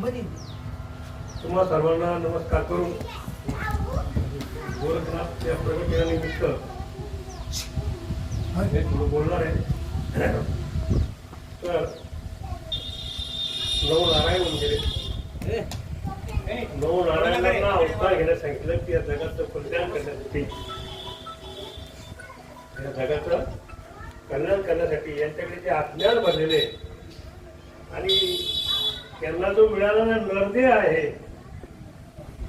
तुम्हा सर्वांना नमस्कार करून गोरखनाथच्या प्रगतीनिमित्त मी थोडं बोलणार आहे. तर नवनारायण म्हणजे नवनारायणांना अवतार घेण्यास सांगितलं की या जगाचं कल्याण करण्यासाठी, या जगाचं कल्याण करण्यासाठी यांच्याकडे जे अज्ञान भरलेले आणि त्यांना जो मिळालेला नरदेह आहे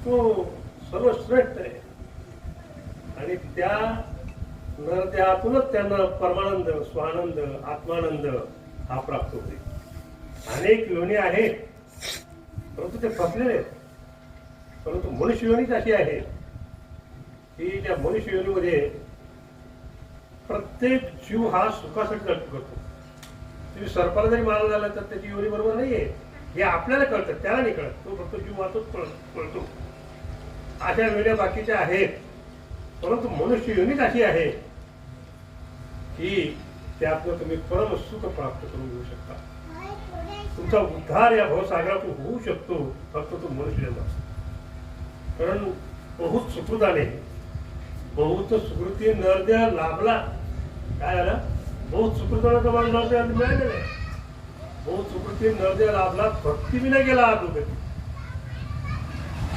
तो सर्वश्रेष्ठ आहे आणि त्या नरदेहातूनच त्यांना परमानंद, स्वानंद, आत्मानंद हा प्राप्त होते. अनेक योनी आहेत परंतु ते फसलेले आहेत. परंतु मनुष्य योनीच अशी आहे की त्या मनुष्य योनीमध्ये प्रत्येक जीव हा सुखासाठी करतो. तुम्ही सर्पाला जरी मारला झाला तर त्याची योनी बरोबर नाहीये हे आपल्याला कळतं, त्याला नाही कळत. तो फक्त जीव वाचूच कळतो. अशा वेळेला बाकीच्या आहेत. परंतु मनुष्य योनीच अशी आहे की त्यातनं तुम्ही परम सुख प्राप्त करून घेऊ शकता. तुमचा उद्धार या भवसागरातून होऊ शकतो फक्त तो मनुष्य जन्म. कारण बहुत सुकृताने बहुत सुकृती नरदेह लाभला. काय झालं? बहुत सुकृताने तुम्हाला नरदेह मिळालेला आहे. बहुत सुकृती नरदेह लाभला, भक्ती विना गेला अधोगती.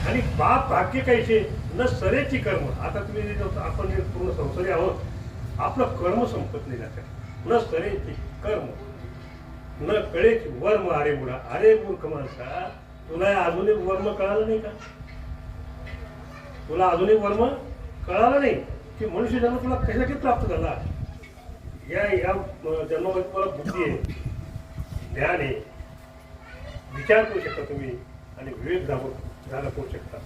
आणि बाप भाग्य काहीशे न सरेची कर्म. आता तुम्ही आपण पूर्ण संसारी आहोत, आपलं कर्म संपत नाही जातं. न सरेची कर्म न कळेची वर्म. अरे मुळा, अरे मूर्ख माणसा, तुला अजूनही वर्म कळालं नाही का? तुला अजूनही वर्म कळालं नाही की मनुष्य जन्म तुला कशासाठी प्राप्त झाला. या जन्मामध्ये तुम्हाला बुद्धी आहे, ज्ञान आहे, विचार करू शकता तुम्ही आणि विवेक जागा करू शकता.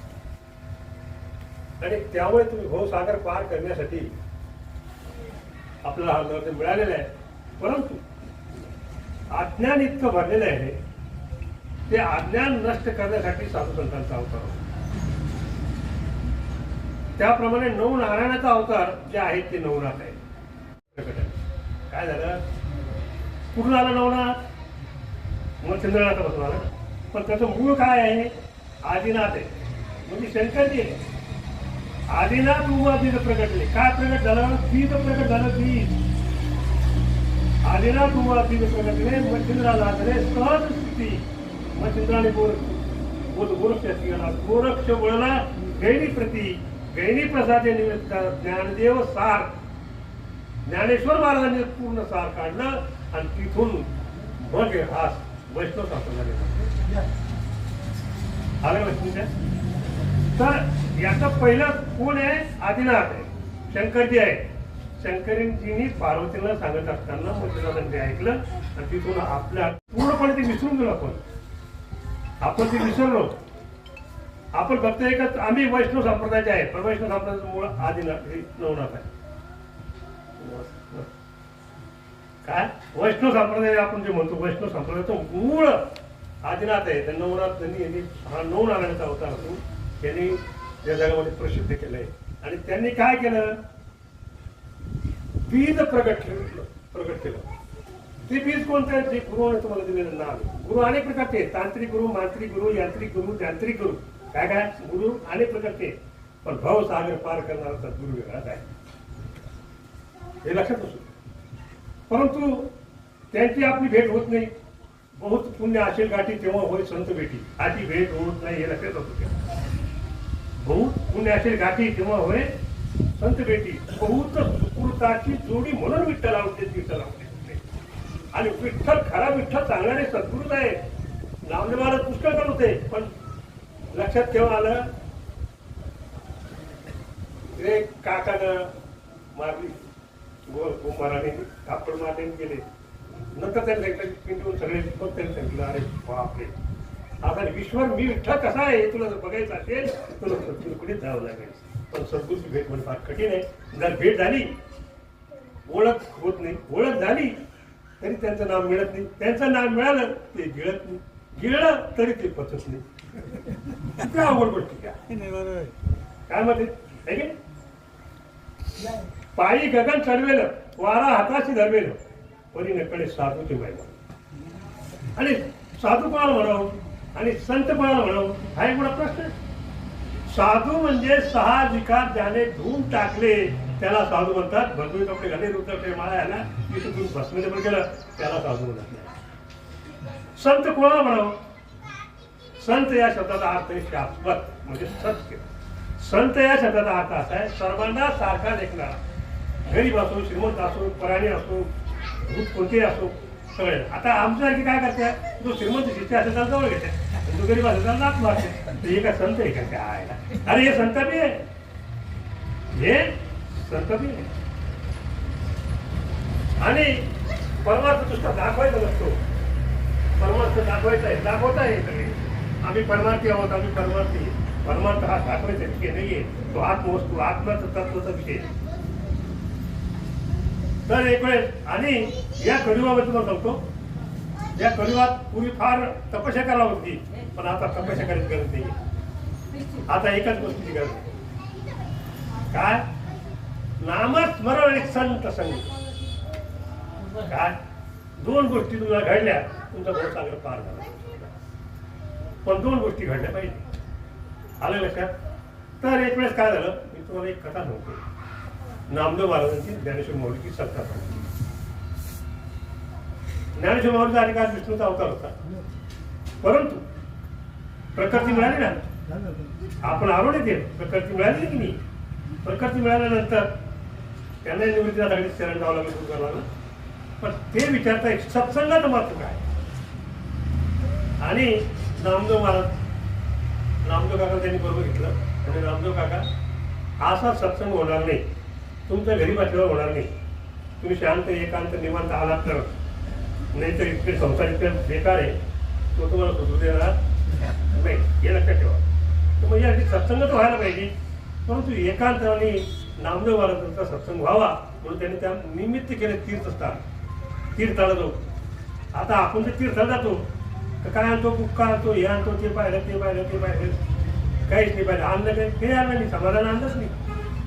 आणि त्यामुळे तुम्ही भवसागर पार करण्यासाठी आपल्याला हा नरदेह मिळालेला आहे. परंतु अज्ञान इतकं भरलेलं आहे, ते अज्ञान नष्ट करण्यासाठी साधू संतांचा अवतार होता. त्याप्रमाणे नवनारायणाचा अवतार जे आहेत ते नवनाथ आहे. काय झालं? कुठून आलं नवनाथ? मग चंद्रनाथापासून आलं. पण त्याचं मूळ काय आहे? आदिनाथ आहे, म्हणजे शंकरजी आहे. आदिनाथ उभा बीज प्रगटले. काय प्रगट झालं? बीज प्रगट झालं. बीज आदिनाथ उभा बीज प्रगटले. मच्छिंद्राला झाले सहज स्थिती. मच्छिंद्राने गोरक्ष गेला. गोरक्ष वळला गैरी प्रती. गैरी प्रसादे निमित्त ज्ञानदेव सार, ज्ञानेश्वर महाराजांनी पूर्ण सार काढलं आणि तिथून मग हा वैष्णव संप्रदाय झाला. आलं लक्ष्मीच्या. तर याचा पहिला कोण आहे? आदिनाथ आहे, शंकरजी आहे. शंकरजींनी पार्वतीला सांगत असताना मच्छिंद्राने ते ऐकलं आणि तिथून आपल्या पूर्णपणे ते विसरून गेलो. आपण ते विसरलो. आपण फक्त एकच, आम्ही वैष्णव संप्रदायाचे आहे. पण वैष्णव संप्रदायाचं मूळ आदिनाथ नवनाथ आहे. काय वैष्णव संप्रदाय आपण जे म्हणतो, वैष्णव संप्रदायाचं मूळ आदिनाथ आहे. त्या नवनाथ यांनी हा नवनारायणाचा अवतार असून त्यांनी या जगामध्ये प्रसिद्ध केलंय. आणि त्यांनी काय केलं? बीज प्रगट केलं. ते बीज कोणतं आहे? जे गुरुने तुम्हाला दिलेलं नाव. गुरु अनेक प्रकारचे, तांत्रिक गुरु, मांत्रिक गुरु, यांत्रिक गुरु, तांत्रिक गुरु, काय काय गुरु अनेक प्रकारचे. पण भवसागर पार करणारा सद्गुरु वेगळाच आहे, हे लक्षात असू. परंतु त्यांची आपली भेट होत नाही. बहुत पुण्य असेल गाठी तेव्हा होय संत भेटी. आधी भेट होत नाही, हे लक्षात असू. बहुत पुण्य असेल गाठी तेव्हा होय संत भेटी. बहुत सुकृताची जोडी म्हणून विठ्ठल आवडते, विठ्ठल आवडते. आणि विठ्ठल, खरा विठ्ठल सांगणारे सद्गुरूच आहे. नामदेव महाराज पुष्कळ करत होते, पण लक्षात केव्हा आलं? रे काकानं मारली, कुंभाराने कापड मारले गेले. नंतर त्यांनी पिंटून सगळे त्यांनी सांगितलं, अरे बापरे, आता ईश्वर मी विठ्ठल कसा आहे हे तुला जर बघायचं असेल तुला सद्गुरूकडे जावं लागेल. पण सद्गुरूची भेट म्हणजे फार कठीण आहे. जर भेट झाली, ओळख होत नाही. ओळख झाली तरी त्यांचं नाव मिळत नाही. त्यांचं नाव मिळालं ते गिळत नाही. गिळलं तरी ते पचत नाही. काय अवघड गोष्टी काय मध्ये. पायी गगन चढवेल, वारा हाताशी धरवेल, परी नकडे साधूचे महिमा. आणि साधू कोणाला म्हणावं? आणि संत कोणाला म्हणावं हा एक मोठा प्रश्न आहे. साधू म्हणजे 6 विकार ज्याने धुवून टाकले त्याला साधू म्हणतात. भरपूर कपडे घाले रुद्राक्षे माळा आला की तुम्ही भस्मीने पण केलं त्याला साधू म्हणत नाही. संत कोणाला म्हणावं? संत या शब्दाचा अर्थ आहे शाश्वत म्हणजे सत्य. संत या शब्दाचा अर्थ असा आहे सर्वांना सारखा देखणारा, गरीब असो श्रीमंत असो पराणी असो भूत कोणतेही असो सगळे. आता आमच्यासारखी काय करते, जो श्रीमंत शिष्य असेल त्याला जवळ घेते, जो गरीब असेल त्याला नाक मारते. हे काय संत आहे का काय? अरे हे संत बी आहे, हे संत बी आहे. आणि परमार्थ नुसता दाखवायचा नसतो, परमार्थ दाखवायचा आहे, दाखवता आहे सगळे. आम्ही परमार्थी आहोत, आम्ही परमार्थी. परमार्थ हा दाखवायचा विषय नाहीये, तो आत्मवस्तू आत्माचा तत्वाचा विषय. तर एक वेळेस आणि या कलियुगामध्ये तुम्हाला सांगतो, या कलियुगात पूर्वी फार तपस्या करायला होती, पण आता तपस्या करायची गरज नाही. आता एकाच गोष्टीची गरज आहे, काय? नामस्मरण आणि संत संग. काय 2 गोष्टी तुम्हाला घडल्या, तुमचा बहुत सागर पार झाला. पण 2 गोष्टी घडल्या पाहिजे. आलं लक्षात? तर एक वेळेस काय झालं, मी तुम्हाला एक कथा सांगतो. नामदेव महाराजांची ज्ञानेश्वर माऊलीची सत्ता सांगतो. ज्ञानेश्वर माऊलीचा अधिकार विष्णूचा अवतार होता, परंतु प्रकृती मिळाली ना, आपण आलो नाही ते प्रकृती मिळाली की नाही. प्रकृती मिळाल्यानंतर त्यांना निवृत्तीला सगळी शरण जावं लागलं, सुरू करावं लागलं. पण ते विचारता एक सत्संगाचं महत्व काय. आणि नामदेव महाराज नामदेव काका त्यांनी बरोबर घेतलं. म्हणजे नामदेव काका असा सत्संग होणार नाही, तुमच्या घरी बसल्यावर होणार नाही. तुम्ही शांत एकांत निवांत आलात तर, नाहीतर इतके संसार इतके बेकार आहे, तो तुम्हाला सुधरू देणार नाही, हे लक्षात ठेवा. तर म्हणजे अगदी सत्संग तर व्हायला पाहिजे, परंतु एकांत आणि नामदेव महाराजांचा सत्संग व्हावा म्हणून त्यांनी त्या निमित्त केले तीर्थस्थान. तीर्थाला जाऊ. आता आपण जे तीर्थाला जातो तर काय आणतो, बुक्का आणतो, हे आणतो, ते पाहिलं ते पाहिलं ते पाहिलं, काहीच नाही पाहिलं. आणलं काही ते आणलं नाही, समाधान आणलंच नाही.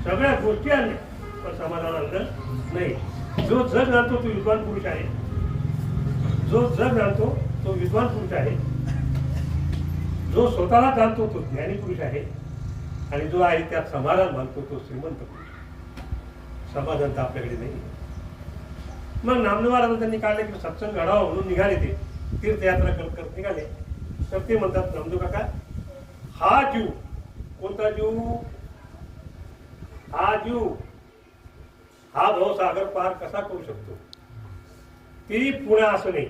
सगळ्या गोष्टी आणल्या पण समाधान आणलं नाही. जो जग जाणतो तो विद्वान पुरुष आहे, जो जग जाणतो तो विद्वान पुरुष आहे, जो स्वतःला जाणतो तो ज्ञानी पुरुष आहे, आणि जो आहे त्यात समाधान मानतो तो श्रीमंत पुरुष. समाधान तर आपल्याकडे नाही. मग नामदेव महाराज त्यांनी काढले की सत्संग घडावा म्हणून निघाले, ते तीर्थयात्रा करत निघाले. तर ते म्हणतात नामदेव काका, हा जीव कोणता जीव, हा जीव हा भवसागर पार कसा करू शकतो, ती पुण्या असं नाही.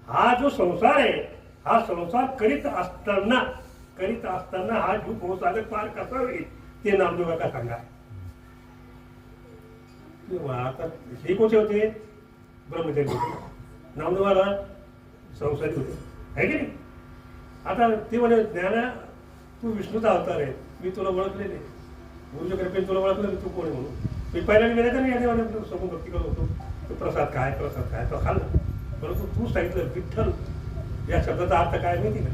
हा जो संसार आहे, हा संसार करीत असताना हा जीव भवसागर पार कसा होईल ते नामदेव काका सांगा. आता हे कोणते होते, ब्रह्मचारी होते. नामदेव महाराज संसारी होते, आहे की नाही. आता ते म्हणे ज्ञाना तू विष्णूचा अवतार आहे, मी तुला ओळखले नाही, गुरुच्या कृपेने तुला ओळखलं तू कोण आहे म्हणून. मी पहिल्यांदा विनंती नाही या देवाने समोर भक्ती करत होतो, तो प्रसाद काय तो खाल्ला. परंतु तू सांगितलं विठ्ठल या शब्दाचा अर्थ काय माहिती का.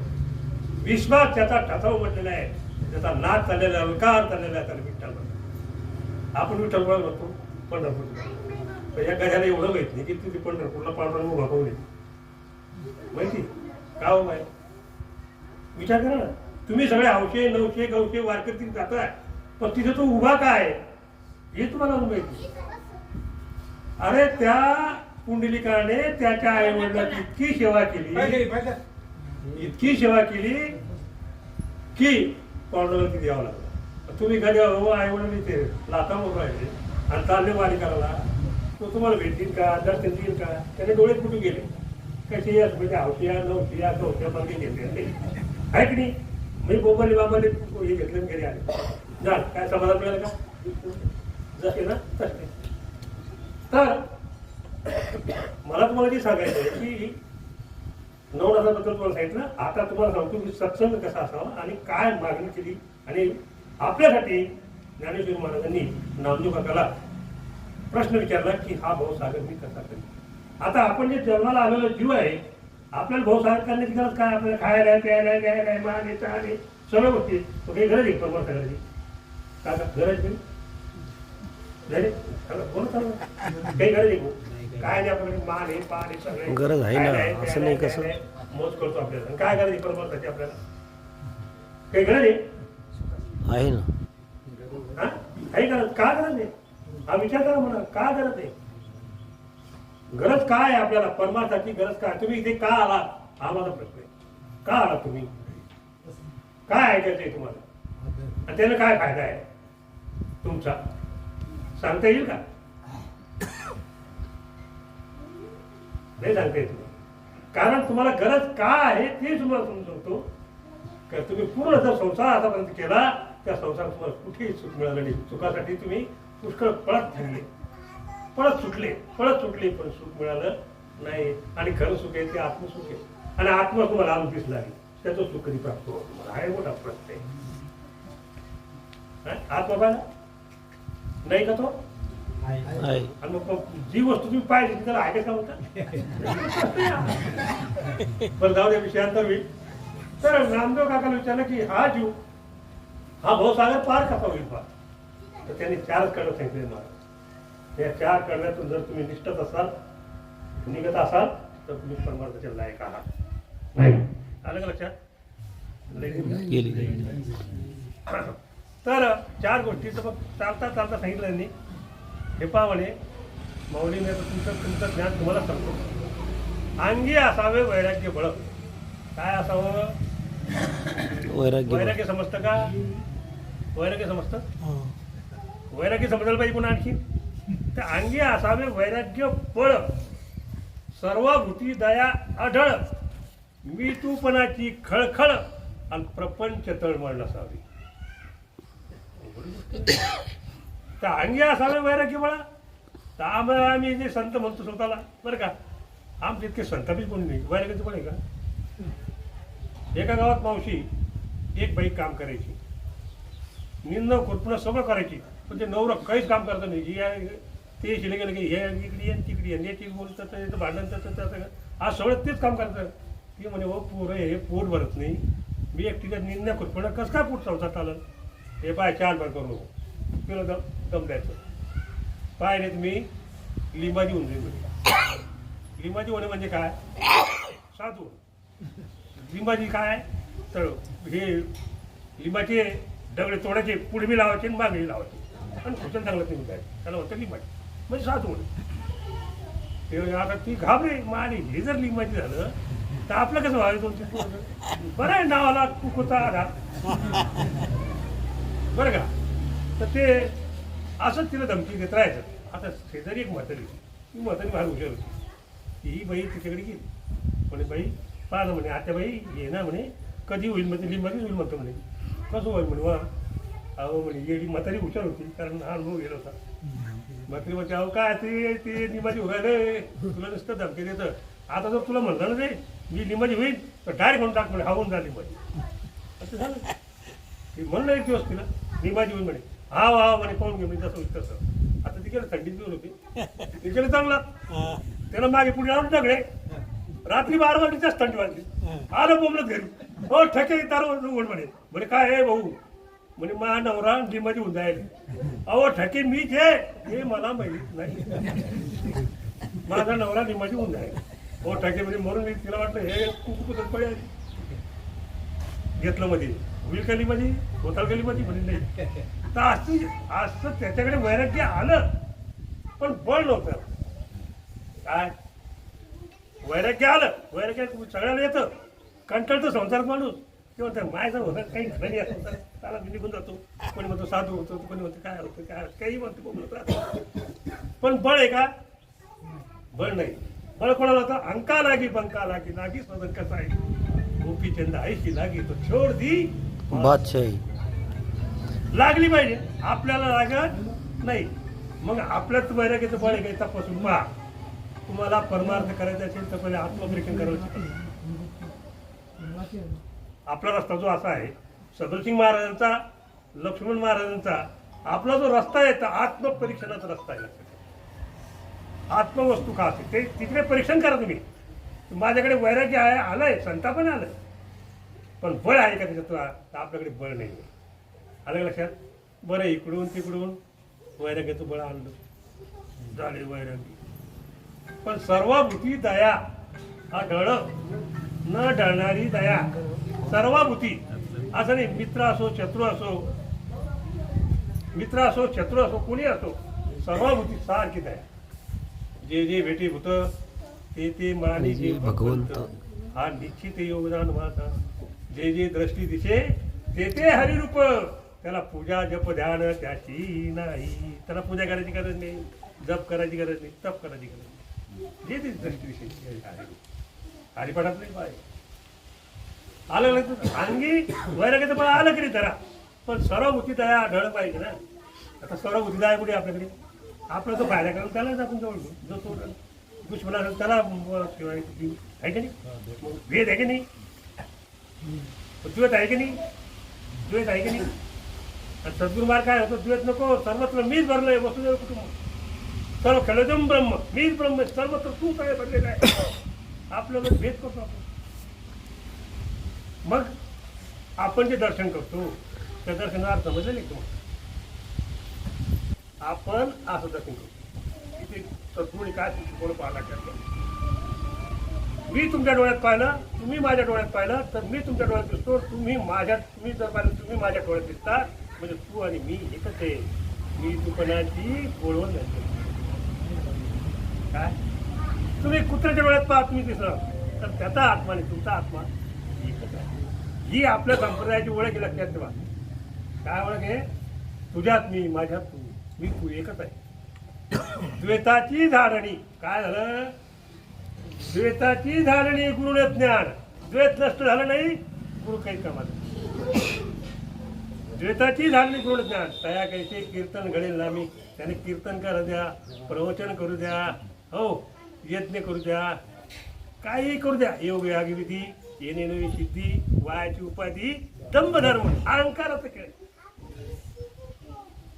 विश्वास त्याचा ठसाव म्हटलेला आहे, त्याचा नाद चाललेला आहे, विकार चाललेला आहे, त्याला विठ्ठल म्हणतो. आपण विठ्ठल कोणाला म्हणतो, पंढरपूर. या गजाला एवढं माहित नाही की तुझी पंढरपूरला पांडुरंग उभा करून माहिती का हो माहिती. विचार करा ना, तुम्ही सगळे हौशे नवशे गवशे वारकरी जाताय, पण तिथे तो उभा काय हे तुम्हाला माहिती. अरे त्या पुंडलिकाने त्याच्या आई वडिलांची इतकी सेवा केली की पांडुरंग द्यावं लागलं. तुम्ही कधी आई वडील इथे लाता मोबाईल आणि चालले वारी करायला, तो तुम्हाला भेटतील का, दर्शन देईल का. त्याने डोळे कुठून गेले, कशी म्हणजे हौशिया नवशिया गवशिया मागे घेतले आहे की नाही. मी बोबाली बाबाले हे घेतलं घरी आले, जा काय समाधान मिळालं का, जसे ना तसे. तर मला तुम्हाला जे सांगायचं आहे की नवनाथाबद्दल तुम्हाला सांगितलं. आता तुम्हाला सांगतो की सत्संग कसा असावा आणि काय मागणी केली. आणि आपल्यासाठी ज्ञानेश्वर महाराजांनी नामदेव काकाला प्रश्न विचारला की हा भावसागर मी कसा करेन. आता आपण जे जन्माला आलेला जीव आहे, आपल्याला भावसागर करण्याची गरज काय. आपल्याला खायला प्यायला द्यायला माने चाले सगळ्या गोष्टी काही गरज आहे परमार्थ करायची का, गरज नाही बोल काही गरज आहे काय नाही. आपल्याकडे मान आहे पान आहे सगळे गरज आहे ना, असं नाही कसं मोज करतो आपल्याला. आणि काय करायची परमार्थाची आपल्याला काही गरज आहे ना. हा काही गरज का गरज नाही हा विचार करा म्हणा. का गरज आहे गरज काय आहे आपल्याला परमार्थाची गरज काय. तुम्ही इथे का आला हा माझा प्रश्न आहे. का आला तुम्ही काय ऐकायचंय तुम्हाला आणि त्याला काय फायदा आहे तुमचा सांगता येईल का. नाही सांगता येत कारण तुम्हाला गरज काय आहे ते तुम्हाला समजवतो. तुम्ही पूर्ण जर संसार आतापर्यंत केला त्या संसारात तुम्हाला कुठेही सुख मिळालं नाही. सुखासाठी तुम्ही पुष्कळ पळत फिरले पळत सुटले पण सुख मिळालं नाही. आणि खरं सुख आहे ते आत्मसुख आहे. आणि आत्मा तुम्हाला आणून दिसला आहे त्याचं सुख कधी प्राप्त होत तुम्हाला आहे मोठा प्रश्न आहे. आत्मा पाहिला नाही का तो आहे. आणि मग जी वस्तू तुम्ही पाहिली ती त्याला आहे का म्हणता. बरं जाऊ द्या विषयांतर होईल. तर नामदेव काकाला विचारलं की हा जीव हा भवसागर पार कसा होईल पार. तर त्यांनी 4 करणं सांगितले महाराज. या 4 करण्यातून जर तुम्ही निष्ठत असाल निघत असाल तर तुम्ही परमार्थाच्या लायक आहात. नाही आलं का लक्षात. तर 4 गोष्टीचं मग चालता सांगितलं त्यांनी. हे पहा म्हणे माऊलीने तुमचं ज्ञान तुम्हाला सांगतो. अंगी असावे वैराग्य बळ. काय असावं वैराग्य समजतं का. वैराग्य समजतं वैराग्य समजायला पाहिजे पुन्हा आणखी. तर अंगी असावे वैराग्य बळ सर्वभूती दया आढळ मी तूपणाची खळखळ आणि प्रपंच तळमळ नसावी. तर अंगी असावे वैराग्य बळा. तर आम्ही जे संत म्हणतो स्वतःला बरं का आमचे इतके संत बी कोणी नाही. वैराग्याचं पण आहे का. एका गावात मावशी एक बाई काम करायची निंद खुरपणं सगळं करायची पण ते नवरा काहीच काम करत नाही. ते शिले गेलं की हे इकडे ये तिकडे ये याची बोलतात याचं भांडण तर आज सगळं तेच काम करतात. ती म्हणे हो पोरं हे पोट भरत नाही मी एकटीला निंद खुरपणं कसं काय पोट चालतात चालत. हे पाय 4 बार करू नको तुला दम द्यायचं. पाय नाही तुम्ही लिंबाजी होऊन जाईल. लिंबाजी होणे म्हणजे काय साधू. लिंबाजी काय तर हे लिंबाचे दगडे तोडायचे पुढे बी लावायचे आणि मागे लावायचे आणि खुर्चन चांगलं ते काय त्याला होतं लिंबाजी म्हणजे साधू होणे. ते आता ती घाबरे माने हे जर लिंबाजी झालं तर आपलं कसं व्हायचं 2-3 बरं आहे नावाला कुकुता आधार बरं का. तर ते असंच तिला धमकी देत राहायचं. आता शेजारी एक म्हातारी ती म्हातारी फार हुशार होती. ही बाई तिच्याकडे गेली म्हणे बाई पाहा म्हणे आता बाई ये ना म्हणे कधी होईल म्हणजे लिंबाचीच होईल म्हणतो म्हणे. कसं होईल म्हणे वा अहो म्हणे येडी म्हातारी हुशार होती कारण हा अनुभव गेला होता. म्हातारी म्हणजे अहो काय ते लिंबाची व्हायला तुला नुसतं धमकी देतं. आता जर तुला म्हणलं ना ते मी लिंबाची होईल तर डायरेक्ट म्हणून टाक म्हणे हा होऊन जा लिंबाची. असं झालं ती म्हणलं एक दिवस तिला लिंबाची होईल म्हणे हा वा म्हणे पाहून घे म्हणजे जसं होईल तसं. आता तिकडे थंडीत घेऊन होती तिकडे चांगला त्याला मागे पुढे आणून टाकले. रात्री 12 वाजताच थंडी वाजली. आलं बोंबलत घरी हो ठके तार उघड म्हणे काय आहे भाऊ म्हणे मा नवरा लिंबाची होऊन जायला. अहो ठके मी हे मला माहित नाही माझा नवरा लिंबाची होऊन जायला. हो ठके म्हणजे म्हणून मी तिला वाटलं हे कुकुपतच पडे घेतलं मध्ये होईल का लिंबाची होताल का लिंबाची म्हणे नाही. तर असं त्याच्याकडे वैराग्य आलं पण बळ नव्हतं. काय वैराग्य आलं वैराग्य सगळ्याला येतं कंटाळतं संसारात माणूस किंवा त्या मायचं होतं काही घरी असं तर त्याला मी निघून जातो. कोणी म्हणतो साधू होतो कोणी म्हणतो काय होतं काय काही म्हणतो पण बळ आहे का बळ नाही. बळ कोणाला होतं अंका लागी पंका लागी सदन कसा आहे गोपी चंद आईशी लागी तो छोड दी बादशाही लागली पाहिजे आपल्याला लागत नाही. मग आपल्याच वैराग्याचं बळ आहे काही तपासून पहा. तुम्हाला परमार्थ करायचा असेल तर पहिले आत्मपरीक्षण करायचं. आपला रस्ता जो असा आहे सदरसिंग महाराजांचा लक्ष्मण महाराजांचा आपला जो रस्ता आहे तर आत्मपरीक्षणाचा रस्ता आहे. आत्मवस्तू का असते ते तिकडे परीक्षण करा तुम्ही. माझ्याकडे वैराग्य आहे आलंय संतापण आलंय पण बळ आहे का त्याच्यात आपल्याकडे बळ नाही. आलं लक्षात. बरं इकडून तिकडून वैराग्याचं बळ आणलं झाले वैराग्य पण सर्वभूती दया हा ढळ न ढळणारी दया, सर्वभूती. असं नाही मित्र असो शत्रू असो, मित्र असो शत्रू असो कोणी असो, सर्वभूती सारखी दया. जे जे भेटी भूत ते ते माने जे भगवंत, हा निश्चित योगदान माझा. जे जे दृष्टी दिसे ते ते हरिरूप, त्याला पूजा जप ध्यान त्याची नाही. त्याला पूजा करायची गरज नाही, जप करायची गरज नाही, तप करायची गरज नाही. जे ते दृष्टी दिसे हरिपाठात नाही पाहिजे. आलं नाही तर अंगी वैराग्याचं पण आलं की नाही जरा, पण सर्वभूती दया ढळ पाहिजे ना. आता सर्वभूती दया कुठे आपल्याकडे? आपला तो फायदा करून त्यालाच आपण जवळ घेऊ. जो तो दुश्मन असेल त्याला शिवाय आहे की नाही? भेद आहे की नाही? द्वेत आहे की नाही? द्वेत आहे की नाही? आणि सद्गुरु मार्ग काय होतो? द्वेत नको, सर्वत्र मीच भरलंय, वसुदेव कुटुंब सर्व खेळजम ब्रह्म, मीच ब्रह्म, सर्वत्र तू काय भरलेलं आहे. आपल्याला भेद करतो आपण. मग आपण जे दर्शन करतो त्या दर्शनाला समजलं नाही तुम्हाला? आपण असं दर्शन करतो. इथे सद्गुरूने काय शिकवलं पाहायला लागलं. मी तुमच्या डोळ्यात पाहिलं, तुम्ही माझ्या डोळ्यात पाहिलं, तर मी तुमच्या डोळ्यात दिसतो, तुम्ही जर पाहिलं तुम्ही माझ्या डोळ्यात दिसता. म्हणजे तू आणि मी एकच आहे. मी तुपणाची बोलवण नाही. काय तुम्ही कुत्र्याच्या डोळ्यात पहा, तुम्ही दिसलं तर त्याचा आत्मा आणि तुमचा आत्मा एकच आहे. ही आपल्या संप्रदायाची ओळख लक्षात ठेवा. काय ओळख आहे? तुझ्यात मी, माझ्यात तू, मी तू एकच आहे. द्वैताची झाडणी. काय झालं? द्वैताची झाडणी गुरुने ज्ञान. द्वैत नष्ट झालं नाही, गुरु काही कामात. द्वैताची झाडणी गुरुने ज्ञान. तया कैसे कीर्तन घडेल नामी. त्याने कीर्तन करू द्या, प्रवचन करू द्या, हो यज्ञ करू द्या, काही करू द्या. योग यागविधी, येणे नवी सिद्धी, वायाची उपाधी, दंभ धर्म, अहंकाराचा खेळ.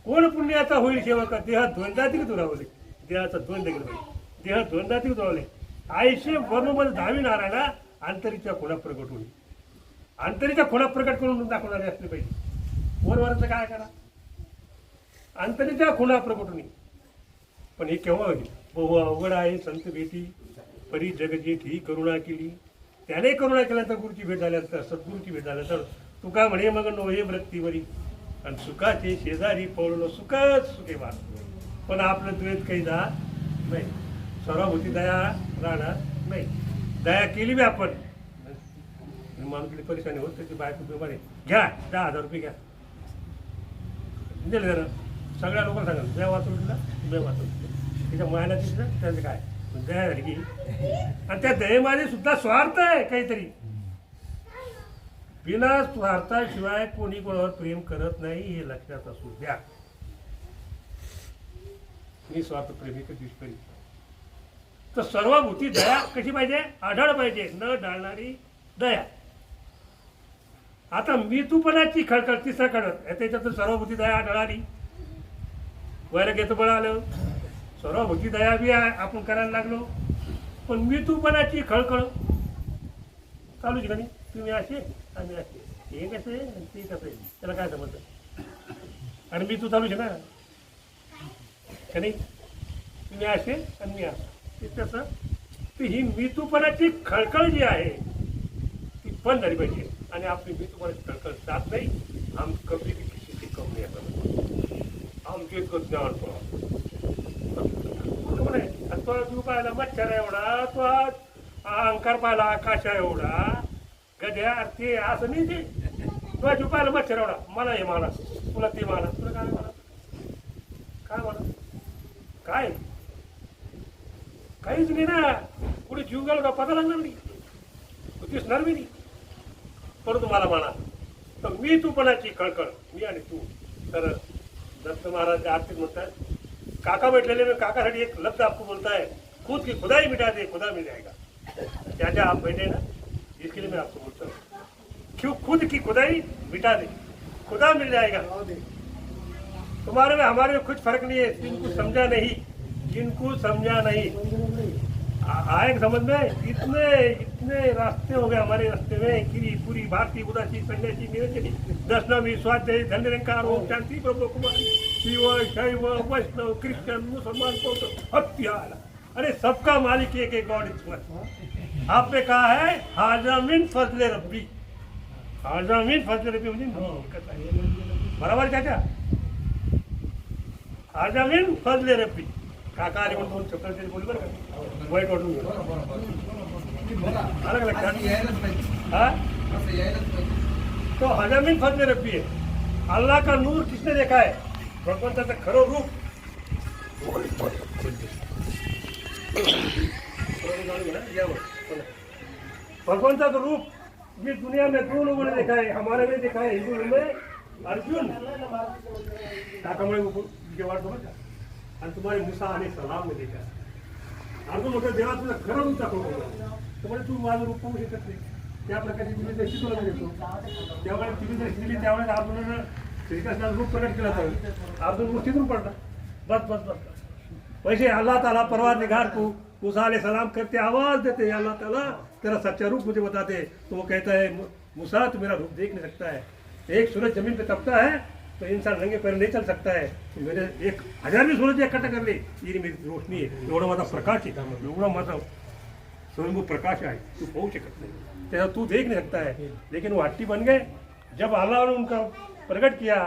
कोण पुण्याचा होईल सेवका? देहात द्वंद्वाधिक दुरावले. देहाचा द्वंद्व गेला पाहिजे. देहात द्वंद्वाधिक दुरावले. आयुष्य वर्णमध्ये दहावी नारायणा अंतरीच्या खुणा प्रकट होईल. अंतरीच्या खुणा प्रकट करून दाखवणारे असले पाहिजे. वरवरचं काय करा? अंतरीच्या खुणा प्रकट होईल. पण हे केव्हा होईल? बहु अवघड आहे संत भेटी, परी जग जेठी करुणा केली. त्याने करुणा केल्यानंतर गुरुची भेट झाल्यानंतर, सद्गुरूची भेट झाल्यानंतर तुका म्हणे मग नो हे वृत्तीवरी, आणि सुखाचे शेजारी पळलो सुखच सुखे मार. पण आपलं द्वैत काही जा नाही, सर्वभूती दया राहणार नाही. दया केली बी आपण, माणूसली परेशानी होत त्याची बायको बिमार आहे, घ्या 10,000 रुपये घ्या, दिले जरा. सगळ्या लोकांना सांगा द्या वाचून दिला, द्या वाचून तिच्या मायाला तिथलं त्याचं काय दया झाली की. आणि त्या दयेमध्ये सुद्धा स्वार्थ आहे काहीतरी. बिना स्वार्थाशिवाय कोणी कोणावर प्रेम करत नाही, हे लक्षात असू द्या. मी स्वार्थ प्रेमी कधीच करी. तर सर्वभूती दया कशी पाहिजे? आढळ पाहिजे, न ढाळणारी दया. आता मी तूपणाची खळखळ, तिसरा खळखळ, त्याच्यातून सर्वभूती दया आढळाली. वैराग्याचं बळ आलं, सर्वभूती दया बी आपण करायला लागलो. पण मी तूपणाची खळखळ चालूच का नाही? तुम्ही असे आम्ही असे, हे कसं आहे ते कसं आहे, त्याला काय समजतं? आणि मी तू चालूच ना का नाही? तुम्ही असे आणि मी असं, ते तसं. ती ही मितूपणाची खळखळ जी आहे ती बंद झाली पाहिजे. आणि आपली मितूपणाची खळखळ जात नाही. हम कभी भी किसी से कम नहीं करत, आमचे ज्ञान तो जीव पाहिला मच्छर एवढा, तो अहंकार पाहिला आकाशा एवढा, गद्या ते असं नाही. ते तो जीव पाहिला मच्छर एवढा, मला हे माना, तुला ते माना, तुला काय म्हणा, काय म्हणा, काय काहीच नाही ना. पुढे जीव गेला का पता लागणार नाही, दिसणार बी नाही. परंतु मला म्हणा तर मी तूपणाची खळखळ, मी आणि तू. तर दत्त महाराज आरतीत म्हणतात, काका बैठलेले में काकासाठी एक लफ्ज आपको बोलता है, खुद की खुदाई मिटा दे खुदा मिल जाएगा. क्या क्या आप बैठे ना, इसके लिए मैं आपको बोलता हूँ, क्यों खुद की खुदाई मिटा दे खुदा मिल जाएगा. तुम्हारे में हमारे में कुछ फर्क नहीं है. जिनको समझा नहीं, जिनको समझा नहीं आए समझ में. इतने रास्ते हो गए हमारे रास्ते में कि पूरी भारतीय उदासी सन्यासी निरंजनी दशनामी स्वाध्याय धन्यरंकार ओम शांति ब्रह्म कुमारी शिव शैव वैष्णव क्रिश्चियन मुसलमान बौद्ध हत्या. अरे सबका मालिक एक गॉड इज वन. आपने कहा है हाजामिन फजले रब्बी, हाजामिन फजले रब्बी म्हणजे बरोबर चाचा, हाजामिन फजले रब्बी. काका आले पण 2 चक्कर तरी बोल बरं का, वाईट वाटून गेलं. आलं का लक्षात? हा, तो हाजामिन फजले रब्बी है. अल्लाह का नूर किसने देखा है? भगवंताचं खरं रूप भगवंताचं रूप मी दुनिया में 2 लोगों ने देखा है. हमारे में देखा है हिंदू में अर्जुन काकामुळे वाट बघा का, आणि तुम्हाला मुसा आणि सलाम में देखा. अर्जुन म्हटलं देवा तुझं खरं रूप दाखवलं, तर तू माझं रूप पाहू शकत नाही. त्या प्रकारची तुम्ही तशी तुला देतो. त्यावेळेस तुम्ही जर दिली त्यावेळेस अर्जुनानं श्रीकृष्णाचं रूप प्रकट केलं तर अर्जुन गोष्टीतून पडला. बस बस बस वैसे अल्लाह ताला परवारदिगार को मूसा अलैहिस्सलाम करते आवाज देते, अल्लाह ताला तेरा सच्चा रूप मुझे बताते. तो वो कहता है मूसा तू मेरा रूप देख नहीं सकता है. एक सूरज जमीन पे तपता है तो इंसान नंगे पैर नहीं चल सकता है. मेरे 1000 भी सूरज इकट्ठा कर ले ये मेरी रोशनी आहे, एवढा माझा प्रकाश आहे, एवढा माझा स्वयंभू प्रकाश आहे, तू पाहू शकत नहीं, तेरा तू देख नहीं सकता है. लेकिन वो हट्टी बन गए. जब अल्लाह ने उनका प्रकट किया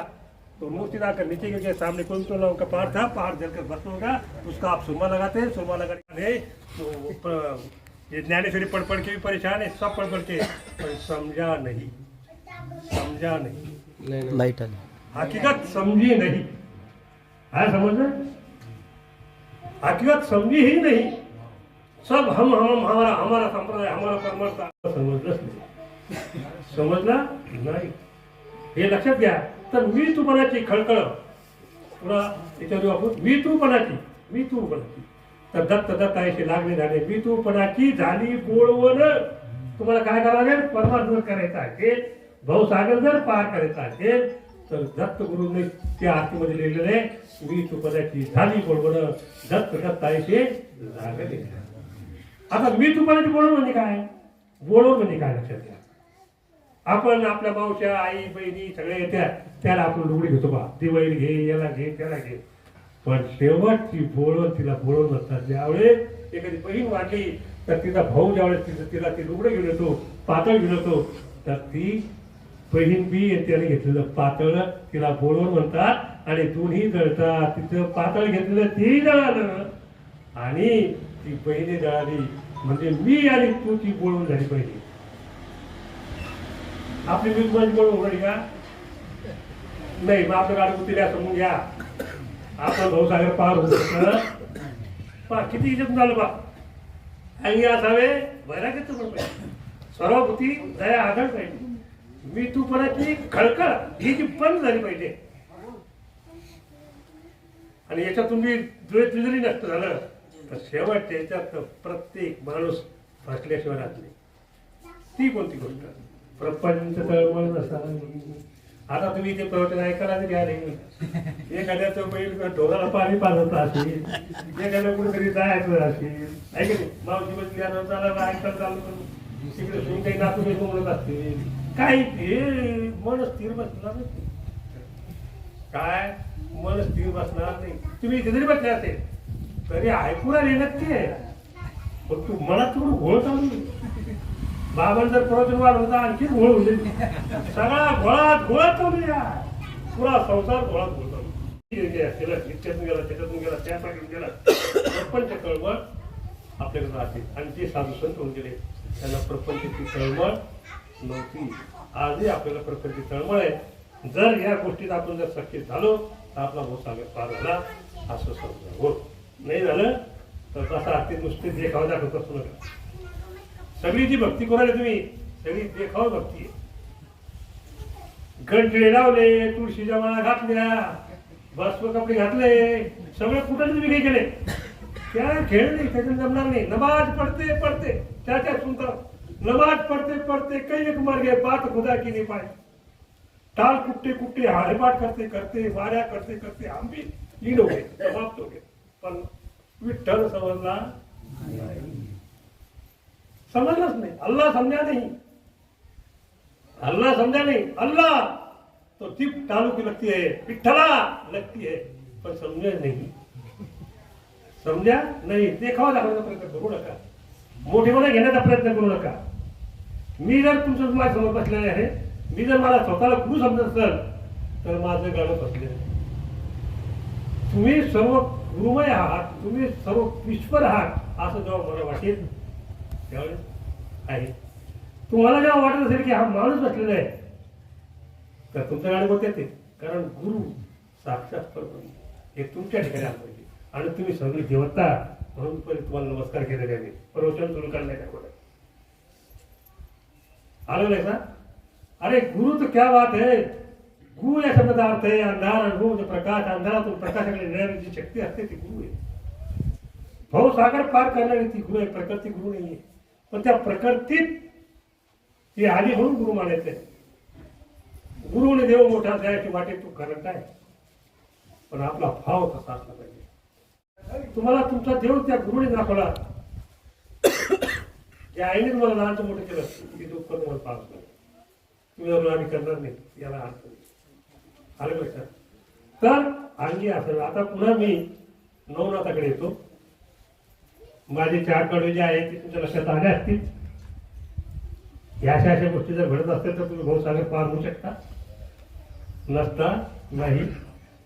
तो मूर्ति लाकर नीचे गिर गए. सामने कोई तो उनका पहाड़ था, पहाड़ जलकर भस्म होगा. उसका आप सुरमा लगाते हैं, सुरमा लगाने तो ये ज्ञानेश्वरी पढ़ पढ़ के भी परेशान है, सब पढ़ पढ़ के, पर समझा नहीं, समझा नहीं, लाईट आली. हकीकत समझी नहीं. है समझ में? हकीकत समझी ही नहीं. सब हम हमारा हमारा संप्रदाय हमारा परमार्थ समजलंच नाही. समजला नाही हे लक्षात घ्या. तर मी तूपणाची खळखळ पुन्हा याच्यावर वापरून मी तूपणाची तर दत्त दत्तायशी लागले झाले. मी तूपणाची झाली बोळवण. तुम्हाला काय करावं लागेल? परमार्थ जर करायचा आहे, भाऊसागर जर पार करायचा आहे तर दत्त गुरुने त्या आरतीमध्ये लिहिलेलं आहे मी तूपणाची झाली बोळवण दत्त दत्तायशी लागले. आता मी तूपणाची बोळवण म्हणजे काय? बोळवण म्हणजे काय लक्षात घ्या. आपण आपल्या मावच्या आई बहिणी सगळे येत्या त्याला आपण लुगडी घेतो बा, दिवाळी घे, याला घे, त्याला घे. पण शेवटची बोळवण तिला बोळवण म्हणतात. ज्यावेळेस एखादी बहीण वाढली तर तिचा भाऊ ज्यावेळेस तिला ती लुगडं घेऊन येतो, पातळ घेऊन येतो, तर ती बहीण बी त्याने घेतलेलं पातळ तिला बोळवण म्हणतात. आणि दोन्ही जळतात. तिचं पातळ घेतलेलं तेही जळालं आणि ती बहिणी जळाली म्हणजे मी आणि तू ती बोळवण झाली पाहिजे. आपली मी माझी बोलवून होणार का नाही? मग आपलं गाडी उतरल्या समजून घ्या. आपला भाऊसागर पार होत पा किती इज्जत झालं बा. अंगी असावे वैराग्याचं पण पाहिजे, सर्वभूती दया आढळ पाहिजे. मी तू पणाची खळखळ ही जी बंद झाली पाहिजे. आणि याच्यातून मी द्वेषजरी नसतं झालं तर शेवट त्याच्यात प्रत्येक माणूस फसल्याशिवाय राहत नाही. ती कोणती गोष्ट? प्रपंच तळमळ नसावी. आता तुम्ही ते प्रवचन ऐकायला घ्या नाही. एखाद्याचं बैल ढोराला पाणी पाजत असेल, एखाद्या कुठेतरी जायचं असेल, ऐक मावशी बसली ऐकायला चालू करून तिकडे तुम्ही काही नातू काही म्हणत असतील काही ते मन स्थिर बसणार नाही. काय मन स्थिर बसणार नाही. तुम्ही इथे जरी बसले असेल तरी ऐकून आले नक्की आहे, पण तू मनात थोडं घोळ चालू. बाबांना जर प्रवचन वाढवलं तर आणखी घोळ होईल. सगळा घोळात चालू या पुरा संसार घोळात घोळ चालू. इतक्यातून गेला त्याच्यातून गेला त्यासाठी गेला. प्रपंच कळवळ आपल्याकडे राहते. आणि जे साधू संत होऊन गेले त्यांना प्रपंचाची तळमळ नव्हती. आजही आपल्याला प्रपंचाची तळमळ आहे. जर या गोष्टीत आपण जर सक्सेस झालो तर आपला भूसागर पार झाला असं समजा. हो नाही झालं तर तसा ते नुसते देखावा दाखवत असतो नका. सगळी जी भक्ती करायला तुम्ही सगळी देखावा भक्ती आहे. घंटे लावले, तुळशीच्या माळा घातल्या, भस्म कपडे घातले, सगळे कुठं तुम्ही काही केले त्या खेळ नाही. त्याच्यात जमणार नाही. नमाज पढ़ते पढ़ते क्या सुनता, नमाज पढ़ते पढ़ते कई एक मर गए बात खुदा की नहीं पाए. टाल कुट्टे कुट्टे हाड़ेपाट करते करते वाऱ्या करते करते हम भी लीन हो गए, समाप्त हो गए. पण विठ्ठल समजला समझलाच नहीं. अल्लाह समझा नहीं. अल्लाह समझा नहीं. अल्लाह तो चिप तालू की लगती है, विठ्ठला लगती है, पर समझा नहीं. समझा नहीं. देखावा दाखवण्याचा प्रयत्न करू नका. मोठेपणा घेण्याचा प्रयत्न करू नका. मी जर तुमच्या समोर बसलेले आहे, मी जर मला स्वतःला गुरु समजत असेल तर माझं गाणं बसलेलं आहे. तुम्ही सर्व गुरुमय आहात, तुम्ही सर्व ईश्वर आहात असं जेव्हा मला वाटेल त्यावेळेस आहे. तुम्हाला जेव्हा वाटत असेल की हा माणूस बसलेला आहे तर तुमचं गाणं होत येते. कारण गुरु साक्षात परब्रह्म हे तुमच्या ठिकाणी आलं पाहिजे आणि तुम्ही सगळी देवता म्हणून पण तुम्हाला नमस्कार केलेले आहे. प्रवचन सुरू करण्याच्या अगोदर आलं नाही का? अरे गुरु तो क्या बात है. गुरु या शब्दाचा अर्थ आहे अंधार अनुभव म्हणजे प्रकाश. अंधारातून प्रकाशाकडे नेणारी जी शक्ती असते ती गुरु आहे. भवसागर पार करणारी ती गुरु आहे, प्रकृती गुरु नाहीये. पण त्या प्रकृतीत ती आली म्हणून गुरु मानायचं आहे. गुरुने देव मोठा जायची वाटे तू करत आहे, पण आपला भाव कसा असला पाहिजे. तुम्हाला तुमचा देव त्या गुरुने दाखवला. त्या आईने तुम्हाला लहानचं मोठं केलं की दुःख तुम्हाला पाहत नाही. तुम्ही जर आम्ही करणार नाही याला अर्थ नाही. आलं लक्षात? तर अंगी असेल. आता पुन्हा मी नवनाथाकडे येतो. माझे 4 कडवे जे आहेत ते तुमच्या लक्षात आले असतील. या अशा गोष्टी जर घडत असतील तर तुम्ही भवसागर पार होऊ शकता. नसता नाही.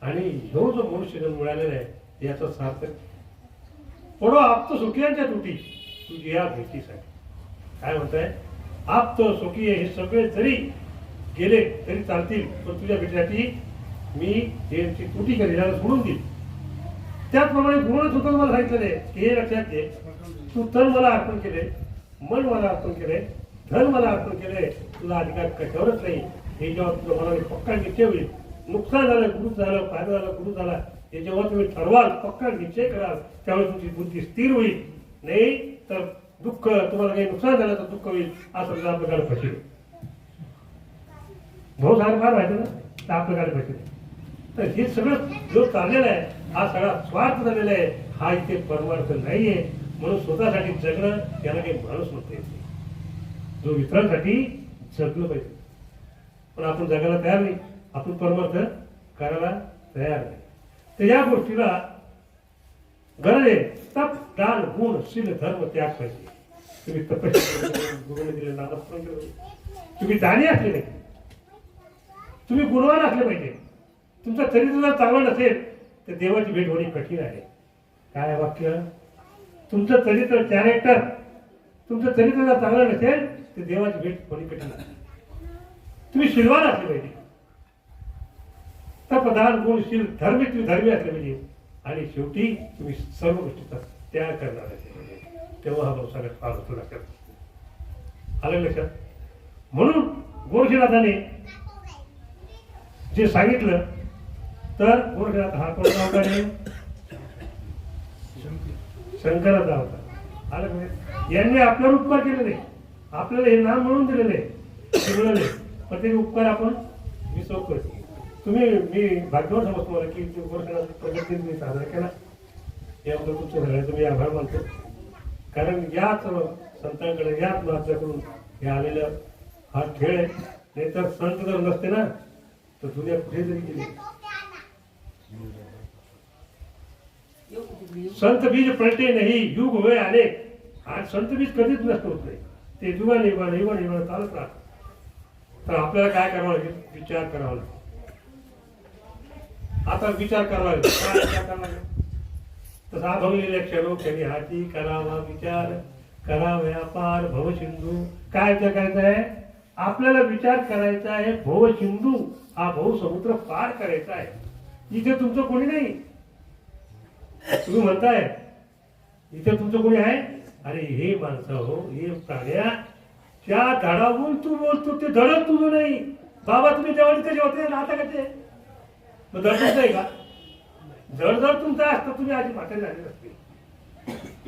आणि ह्यो जो मनुष्य जन्म मिळालेला आहे याचा सार्थक पडो आप्त सुखियांच्या तुटी तुझी या भेटीसाठी. काय म्हणताय? आप्त सुखी हे सगळे जरी गेले तरी चालतील, पण तुझ्या भेटीसाठी मी यांची तुटी करेल, याला सोडून देईल. त्याचप्रमाणे गुरुने सुद्धा मला सांगितलेलं आहे की हे लक्षात घे, तू तन मला अर्पण केले, मन मला अर्पण केले, धन मला अर्पण केले, तुझा अधिकार कशावरच नाही. हे जेव्हा तुझं मनाने पक्का निश्चय होईल, नुकसान झालं गुरु झालं, फायदा झाला गुरु झाला, हे जेव्हा तुम्ही ठरवाल, पक्का निश्चय कराल, त्यावेळेस तुमची बुद्धी स्थिर होईल. नाही तर दुःख, तुम्हाला काही नुकसान झालं तर दुःख होईल, असं तुझं आपलं गाडं फसेल. भाऊ सारं फार व्हायचं ना तर आपलं गाडं फसेल. तर हे सगळं जो चाललेला आहे हा सगळा स्वार्थ झालेला आहे. हा इथे परमार्थ नाहीये. म्हणून स्वतःसाठी जगणं याला काही माणूस म्हणता येत नाही. जो इतरांसाठी जगलं पाहिजे, पण आपण जगायला तयार नाही. आपण परमार्थ करायला तयार नाही. तर या गोष्टीला गरज आहे. तप, दान, गुण, शील, धर्म, त्याग पाहिजे. तुम्ही तपस्या गुरुने दिले नाम तुम्ही दानी असले नाही, तुम्ही गुणवान असले पाहिजे. तुमचं चरित्र जर चांगलं नसेल तर देवाची भेट होणे कठीण आहे. काय वाक्य? तुमचं चरित्र, कॅरेक्टर, तुमचं चरित्र जर चांगलं नसेल तर देवाची भेट होणे कठीण आहे. तुम्ही शीलवान असले पाहिजे. तपदान, गुण, शील, धर्मी, तुम्ही धर्मी असले पाहिजे. आणि शेवटी तुम्ही सर्व गोष्टीचा त्याग करणार असले पाहिजे. तेव्हा हा संसार फार होतो लक्षात. आलं लक्षात? म्हणून गोरक्षनाथाने जे सांगितलं तर गोरक्षनाथ हा कोणता अवतार आहे? शंकराचा अवतार. आलं म्हणजे यांनी आपल्यावर उपकार केलेले, आपल्याला हे नाम म्हणून दिलेले मिळाले, पण ते उपकार आपण विसरतोय. तुम्ही मी भाग्यवान समजतो मला की गोरक्षनाथ प्रगती तुम्ही साजरा केला, याबद्दल तुमच्या सगळ्यांचा मी आभार मानतो. कारण याच संतांकडे, याच महात्म्याकडून हे आलेलं हा खेळ आहे. नाहीतर संत जर नसते ना तर दुनिया कुठे जरी गेली. संत बीज पलटे नाही, युग होय अनेक. आज संत बीज कधीच नष्ट होत नाही, ते युगा निर्माण युवा निर्माण चालत राहत. तर आपल्याला काय करावं लागेल? विचार करावा लागेल. आता विचार करावा लागेल. काय विचार करावा लागेल? तसा अभंगलेल्या क्षणो क्षणी हाती करावा विचार, करावा पार भवसिंधू. काय विचार करायचा आहे? आपल्याला विचार करायचा आहे भवसिंधू, हा भवसमुद्र पार करायचा आहे. इथे तुमचं कोणी नाही. तुम्ही म्हणताय इथे तुमचं कोणी आहे? अरे हे माणसं हो, हे प्राण्या, त्या धडावून तू बोलतो ते धडक तुझं नाही. बाबा तुम्ही जेवण कसे होते आता कसे मग धड तुमचं आहे का? जड जर तुमचं असतं तुम्ही आधी म्हातारी झाली नसते.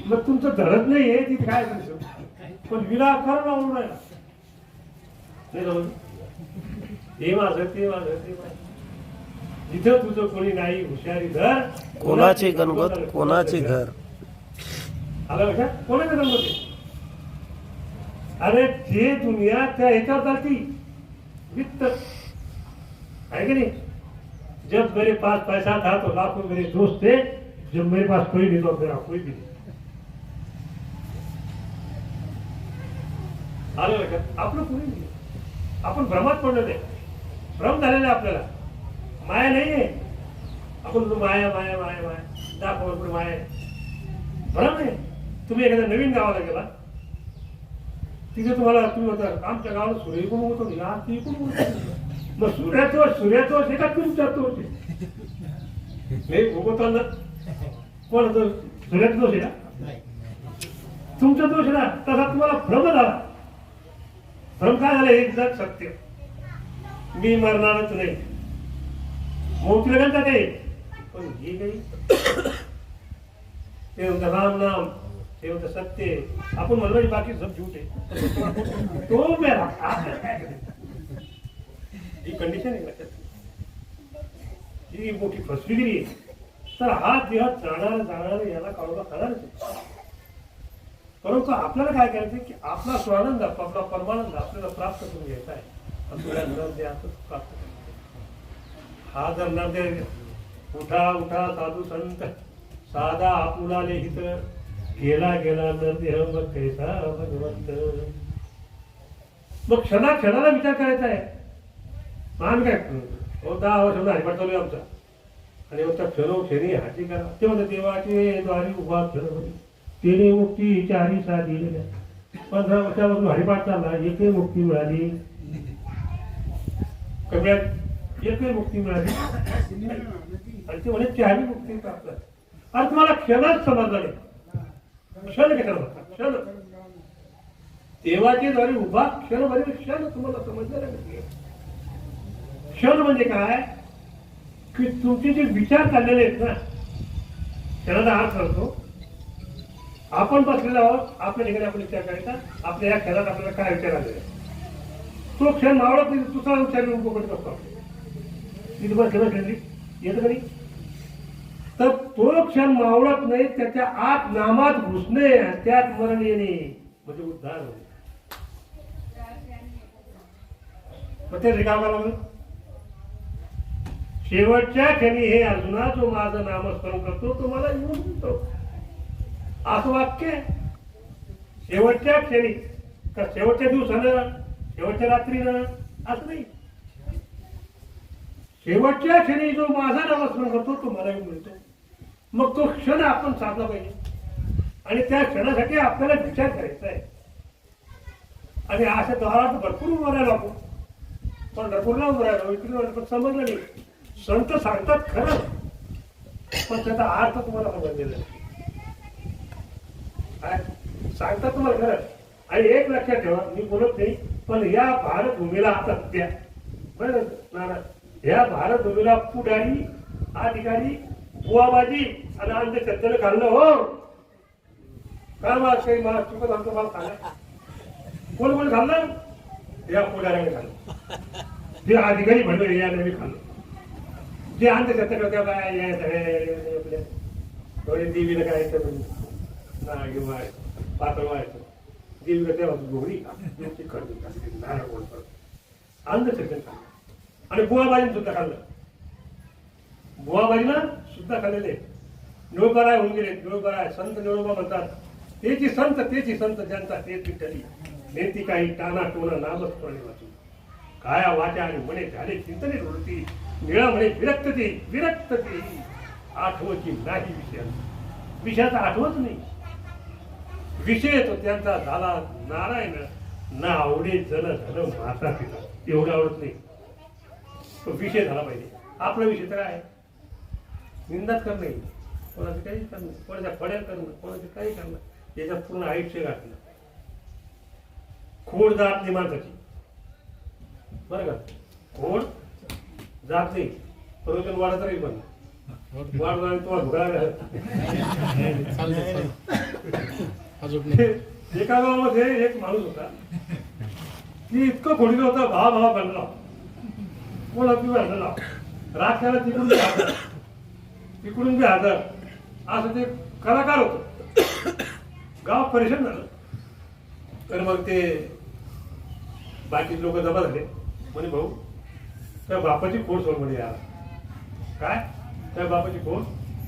मग तुमचं धडत नाहीये तिथे काय करायचं? पण विनाकारण आवडून राहिला नाही जाऊ. हे माझं ते माझं ते माझं. जिथं तुझं कोणी नाही हुशारी धर, कोणाची गणगत कोणाचे घर. आलं लक्षात? कोणाचं गणगत आहे? अरे जे दुनिया त्या ह्याच्यावर चालती, वित्त आहे की नाही? जब मेरे पास पैसा था तो लाखों मेरे दोस्त थे, जब मेरे पास कोई नहीं तो मेरा कोई भी नहीं. आलं लक्षात? आपलं कुणी नाही. आपण भ्रमात पडलेलं आहे, भ्रम झालेला आहे आपल्याला. माया नाहीये. आपण म्हणतो माया माया माया माया, दाखवा पुढे माया आहे. भ्रम आहे. तुम्ही एखाद्या नवीन गावाला गेला, तिथे तुम्हाला तुम्ही म्हणता आमच्या गावाला सूर्य कोण होतो, या ती कोण होतो. मग सूर्याचं हे का तुमच्या होते नाही उगवताना कोण होतं? सूर्याचा दोष आहे का? तुमचा दोष ना. तसा तुम्हाला भ्रम झाला. भ्रम काय झालं? एक जग सत्य, मी मरणारच नाही, मोठी लगन जाते. पण हे काही ते म्हणतं राम नाम, ते म्हणतं सत्य. आपण म्हणलं बाकी सब झूठ आहे. तो मेरा ही कंडिशन आहे लक्षात. ही मोठी फसवेगिरी आहे. तर हा देह जाणार याला काढून खाणारच आहे. परंतु आपल्याला काय करायचं की आपला स्वानंद, आपला परमानंद आपल्याला प्राप्त करून घ्यायचा आहे. आपल्याला नरदेहातच प्राप्त करायचा. हा जर नरदेह उठा उठा साधू संत, साधा आपुला लिहित, गेला गेला नरदेह मग कैसा भगवंत. मग क्षणाला विचार करायचा आहे. मान काय 10 वर्ष हरिपाठ चालू आहे आमचा, आणि आमचा क्षणोक्षणी हाती करा. ते म्हणतात देवाचे द्वारी उभा क्षण तेने मुक्ती चारी साधी. 15 वर्षापासून हरिपाठ चालला, एकही मुक्ती मिळाली कव्यात, एकही मुक्ती मिळाली. आणि ते म्हणे चारी मुक्ती प्राप्त. आणि तुम्हाला क्षणच समजला नाही. क्षण कशाला म्हणतात? क्षण. देवाचे द्वारी उभा क्षण म्हणजे क्षण तुम्हाला समजलेला नाही. क्षण म्हणजे काय की तुमचे जे विचार चाललेले आहेत ना, क्षणाचा अर्थ करतो. आपण बसलेलो आहोत, आपल्या ठिकाणी आपण विचार करायचा, आपल्या या क्षणात आपल्याला काय विचार आलेला आहे. तो क्षण मावळत नाही, दुसरा विचार उभं करत असतो. तिथे बसलेली येतं का नाही? तर तो क्षण मावळत नाही, त्याच्या आत नामात घुसणे, त्यात मरण येणे म्हणजे उद्धार होणे. मग ते रिकामा लागलं. शेवटच्या क्षणी हे अर्जुना जो माझं नामस्मरण करतो तो मला येऊन म्हणतो, असं वाक्य. शेवटच्या क्षणी का शेवटच्या दिवसानं, शेवटच्या रात्रीनं, असं नाही. शेवटच्या क्षणी जो माझा नामस्मरण करतो तो मला येऊन मिळतो. मग तो क्षण आपण साधला पाहिजे, आणि त्या क्षणासाठी आपल्याला विचार करायचा आहे. आणि अशा द्वारात भरपूर उभं राहिलो आपण, पंढरपूरला उभं राहिलो, इकडे पण समजलं नाही. संत सांगतात खरं, पण त्याचा अर्थ तुम्हाला समजलेला नाही. सांगतात तुम्हाला खरं. आणि एक लक्षात ठेवा, मी बोलत नाही, पण या भारतभूमीला आता द्या बरं ना, या भारतभूमीला पुढारी अधिकारी बुवाबाजी आणि अंधश्रद्धेनं खाल्लं. हो काय मला काही मला चुकत आमचं मला सांगा, कोण खाल्लं? या पुढाऱ्याने खाल्लं, जे अधिकारी म्हणलं याने मी खाल्लं, जे अंधश्रद्धा करत्या काय या सगळ्या थोडे देवीला काय ना किंवा पातळ व्हायचं, देवीला तेव्हा गोळी अंधश्रद्धेने खाल्लं. आणि बुवाबाजीने सुद्धा खाल्लं. बुवाबाजीनं सुद्धा खाल्लेले. निळोबाराय होऊन गेले. निळोबाराय संत निळोबा म्हणतात, तेची संत जनता तेच विठ्ठली, नेती काही टाना टोना नामस्मरणे वाचून, काया वाचा आणि मने झाले चिंतने वृत्ती, निळा म्हणे विरक्तते आठवची नाही विषयाचा आठवत नाही. विषय तो त्यांचा झाला नारायण, ना आवडे जन धन माता पिता, एवढं आवडत नाही. तो विषय झाला पाहिजे. आपला विषय तर आहे निंदाच करणे, कोणाचं काही करणं, कोणाच्या पड्या करणं, कोणाचं काही करणं, याच्यात पूर्ण आयुष्य घातलं. खोड जात नाही माणसाची, बरं का? खोड जात नाही. प्रयोजन वाढत राहील, पण वाढणार आणि तुम्हाला घुरायला. एका गावामध्ये एक माणूस होता, ती इतकं खोडील होता, भावा बनला. कोण तुम्ही आणला राख्याला तिकडून तिकडून बी हादर, असं ते कलाकार होत. गाव परेशान झालं. तर मग ते बाकी लोक जमा झाले, म्हणे भाऊ त्या बापाची खोड सोड म्हणे यार. काय त्या बापाची खोड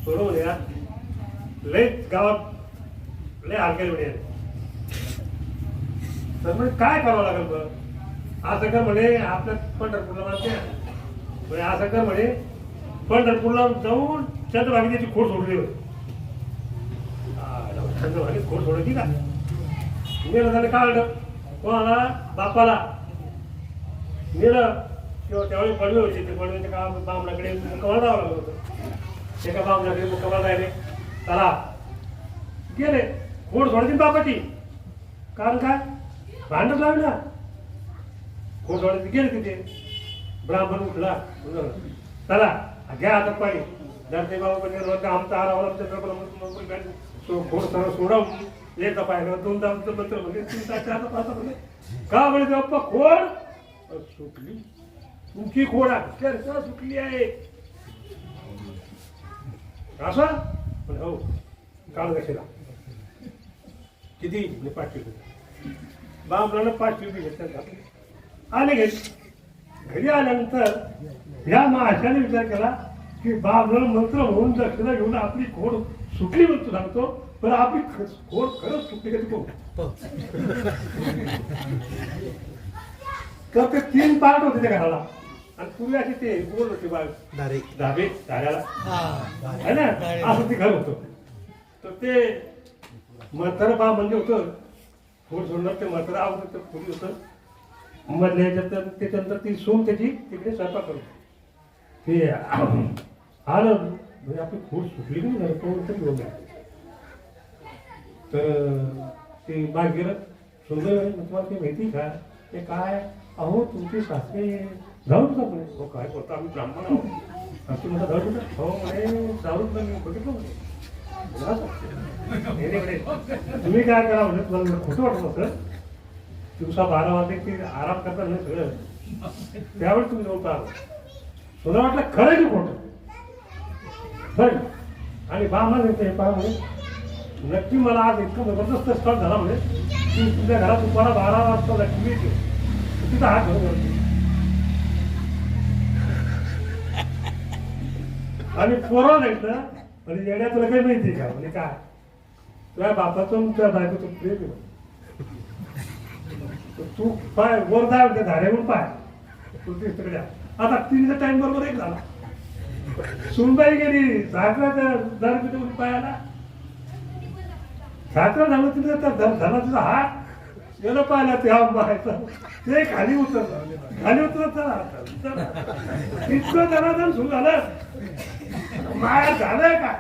सोड म्हणे यार, लय गावात लय हलक्या म्हणे. तर म्हणजे काय करावं लागेल बरं? असं कर म्हणे आपल्या पंढरपूरला म्हणते म्हणजे असं कर म्हणे पंढरपूरला जाऊन चंद्रभागी त्याची खोड सोडली होती. चंद्रभागेत खोड सोडायची का? नेलं त्याने काढलं कोणाला? बापाला नेलं किंवा त्यावेळी पडवे होते ते पडवेच्या काळात बामणाकडे मुक्कामाला जावं लागलं होतं. एका बामणाकडे मुक्कामाला राहिले त्याला गेले खोड सोडायची बापाची. कारण काय? भांडण लावली ना. खोड सोडायची गेले तिथे. ब्राह्मण उठला चला घ्या हातात पाणी धरते बाबा पण आमचा आरावर खोड सर्व सोडवून एकदा पाहिलं दोनदा मंत्र म्हणजे तीनदा चारदा पाचदा म्हणजे का म्हणे बाप्पा खोड सुटली तुमची खोड अक्षरशः सुटली आहे असं पण हो काळ कशाला किती 500 रुपये बाबरानं 500 रुपये घेतल्यात आले घरी आल्यानंतर या महाशाने विचार केला की बाबरानं मंत्र होऊन दक्षिणा घेऊन आपली खोड सुटली म्हणतो सांगतो पण आपली खोड खरंच सुटली कधी कोण तर ते 3 पार्ट होते त्या घराला आणि पूर्वी असे ते गोल होते बाळ धाबे धाऱ्याला है ना असं ते घर होतं. तर ते म्हातारा बा म्हणजे होतं खोड सोडणार ते म्हातारा आवडत ते खोली होतं मधल्या ह्याच्यात त्याच्यानंतर ती सून त्याची तिकडे स्वयंपाक करतो ते आलं म्हणजे आपली खोड सुटली की नाही कोण तरी घेऊन तर ते बाग गेलं सुंदर तुम्हाला ते माहिती का ते काय अहो तुमचे सासरे जाऊ का म्हणे हो काय बोलतो आम्ही ब्राह्मण आहोत असं म्हणता जाऊ का हो म्हणे जाऊन मी बघितलं म्हणे तुम्ही काय करा म्हणजे तुम्हाला खोटं वाटत होतं दिवसा 12 वाजले की आराम करता नाही सगळं त्यावेळी तुम्ही जाऊन पाहा तुला वाटलं खरं की खोटं बरं आणि बामण हे पहा म्हणे नक्की मला आज इतकं जबरदस्त स्टार्ट झाला म्हणे की तुझ्या घरात तुम्हाला 12 वाजता नक्की येते तिथं हात घालून आणि पोरं द्यायचं म्हणजे येड्या तुला काही माहिती का म्हणजे काय तुझ्या बापाचं तुझ्या बायकोचं प्रेम आहे तू पाय वर जाय त्या धाऱ्यावरून पाय तू तिकडे आता 3चा टाइम बरोबर 1 झाला सुनबाई गेली साखराच्या दर किती पायाला साखरा झालं तिथे झाला तुझा हात गेलं पाहिला ते बायचं ते खाली उतरत इतकं जरा सुरू झालं माया झालंय का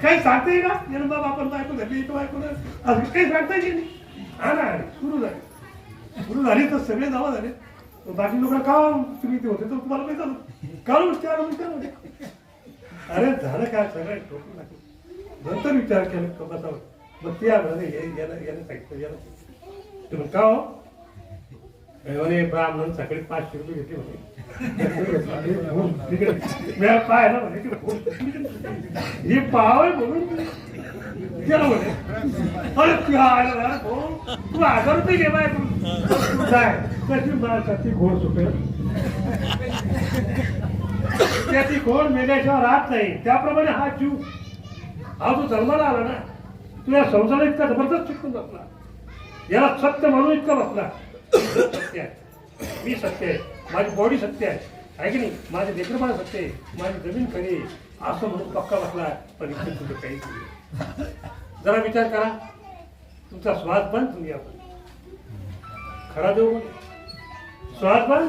काही सांगते का बाबा आपण बायको झाली तो बायको असं काही सांगता की नाही हा ना सुरू झाली तर सगळे जावा झाले बाकी लोक का तुम्ही ते होते तर तुम्हाला काही झालं काल विचार अरे झालं काय सगळं टोकून लागलं नंतर विचार केला का बसावं मग ते याला सांगितलं याला तुम्ही का हो म्हणे ब्राह्मण सकाळी 500 रुपये घेतले म्हणे पाहिला म्हणे हे पाव म्हणून गेलं म्हणे अरे तू 1000 रुपये घे बाय काय त्याची माणसाची घोड सुटेल त्याची घोड मेल्याशिवाय राहत नाही त्याप्रमाणे हा जीव हा जो जन्माला आला ना तुझ्या संसारात इतका जबरदस्त चिकून बसला याला सत्य म्हणून इतका बसला सत्य आहे मी सत्य आहे माझी बॉडी सत्य आहे की नाही माझे लेकरबाळ सत्य आहे माझी जमीन खरी असं म्हणून पक्का बसला पण इथे तुझं काही जरा विचार करा तुमचा श्वास बंद दुनिया बंद खरा देऊ बंद श्वास बंद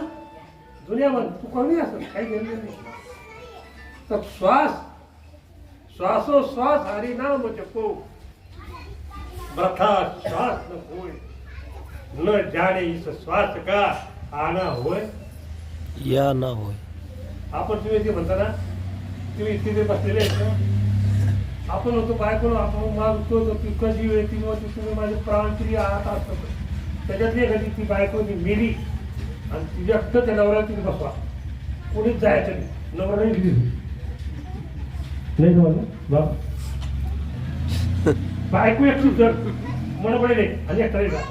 दुनिया बंद तू कोणी असं काही घेतलं नाही तर श्वासोश्वास हरी नाम जपो प्रथा श्वास न होय न जाणे इस श्वास का आना होय या ना होय आपण तुम्ही जे म्हणता ना तुम्ही इथे बसलेले आहेत आपण होतो बायको आपण मागतो तितकं जीव आहे ती तुम्ही माझे प्राणप्रिय आहात असतं त्याच्यातली एखादी ती बायको ती मेली आणि तिच्या हट्ट त्या नवऱ्याला तिथे बसवा कोणीच जायचं नाही नवरा नाही दिली नाही का बायको एकटी जर मन पडेल आणि एकटा का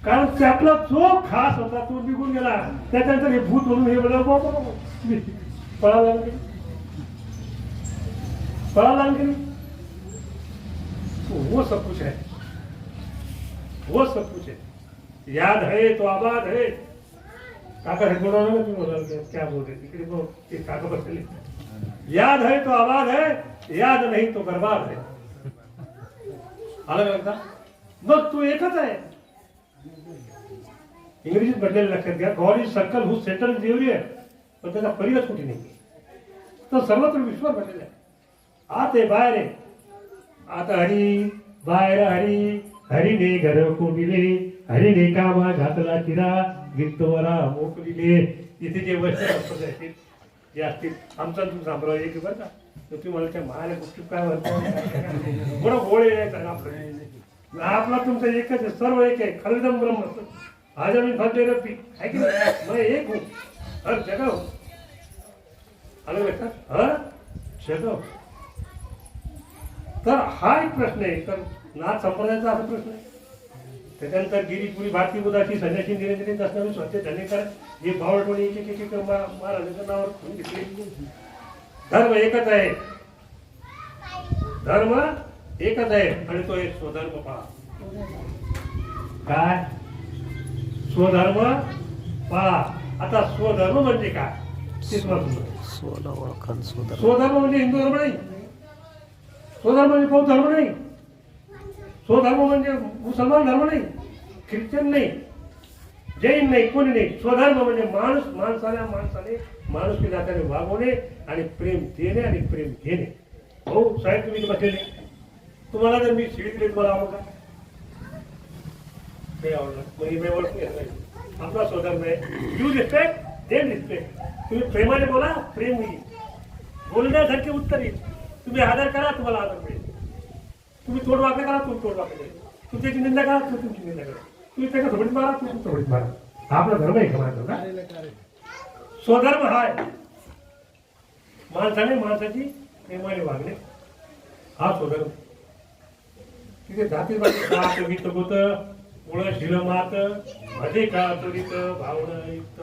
कारण त्यातला जो खास होता तो निघून गेला त्याच्यानंतर हे भूत म्हणून हे बोल पळाला पळाला हो सब कुछ है वो सब कुछ है। याद है तो आबाद है। काका हे बोला ना, तुम्ही बोला क्या बोल रहे तिकडे बघ, ते काका बसले। याद है तो आबाद है, याद नहीं तो बर्बाद है। आलं का? मग तू एकच आहे। इंग्रजीत म्हटलेलं लक्षात घ्या, God is circle who settle in everywhere, पण त्याचा परिघच कुठे नाही, तर सर्वत्र विश्व म्हटलेलं आहे। आत आहे बाहेर आहे। आता हरी बाहेर हरी, हरीने घर कोंडिले, हरीने कामा घातला चिरा, गिरतोरा मोकलिले। इथे जे वैष्णव असतील जे असतील, आमचा तुम्ही सांभाळा एक बरं का, तर तुम्ही मला त्या महाल्या गुपचूप काय म्हणतो बरं गोळे आपलं आपला तुमचं एकच आहे, सर्व एक आहे, खलदम ब्रह्म। आज आम्ही फलते रब्बी है की नहीं, मैं एक हूँ, हर जगह हूँ। आलं लक्षात? हर जगह हूँ। तर हा एक प्रश्न आहे। तर नाथ संप्रदायाचा असा प्रश्न आहे। त्याच्यानंतर गिरीपुरी भारती उदासी संन्यासी निरंजनी दसनावी स्वच्छ धन्यकर हे बावळटोणी एक महाराजांच्या नावावर करून घेतले। धर्म एकच आहे, धर्म एकच आहे, आणि तो एक स्वधर्म पहा। काय स्वधर्म पहा। आता स्वधर्म म्हणजे काय ते तुम्हाला सोला ओळखन सोदर स्वधर्म म्हणजे हिंदू धर्म नाही, स्वधर्म म्हणजे बौद्ध धर्म नाही, स्वधर्म म्हणजे मुसलमान धर्म नाही, ख्रिश्चन नाही, जैन नाही, कोणी नाही। स्वधर्म म्हणजे माणूस माणसाने माणूस की नात्याने वागवणे आणि प्रेम देणे आणि प्रेम घेणे। हो साहेब तुम्ही बसलेले, तुम्हाला जर मी शिवी दिली तुम्हाला आवडला नाही, आवडला म्हणजे मी ओळखून घेतला नाही। आपला स्वधर्म आहे, यू रिस्पेक्ट देन रिस्पेक्ट। तुम्ही प्रेमाने बोला, प्रेम येईल, बोलण्यासारखे उत्तर येईल। तुम्ही आदर करा, तुम्हाला आदर मिळेल। तुम्ही तोडवाकडे करा, तुम्ही तोडवाकडे मिळेल। तुम्ही त्याची निंदा करा, तुमची निंदा करा। तुम्ही त्याच्या थोडीत मारा, तुम्ही थोडीत मारा। हा आपला धर्म आहे का माझा? स्वधर्म हा आहे, माणसाने माणसाची प्रेमाने वागणे, हा स्वधर्म। तिथे जाती बात गीत गोत मुळ शिल मात भजे का त्वरित भावना युक्त।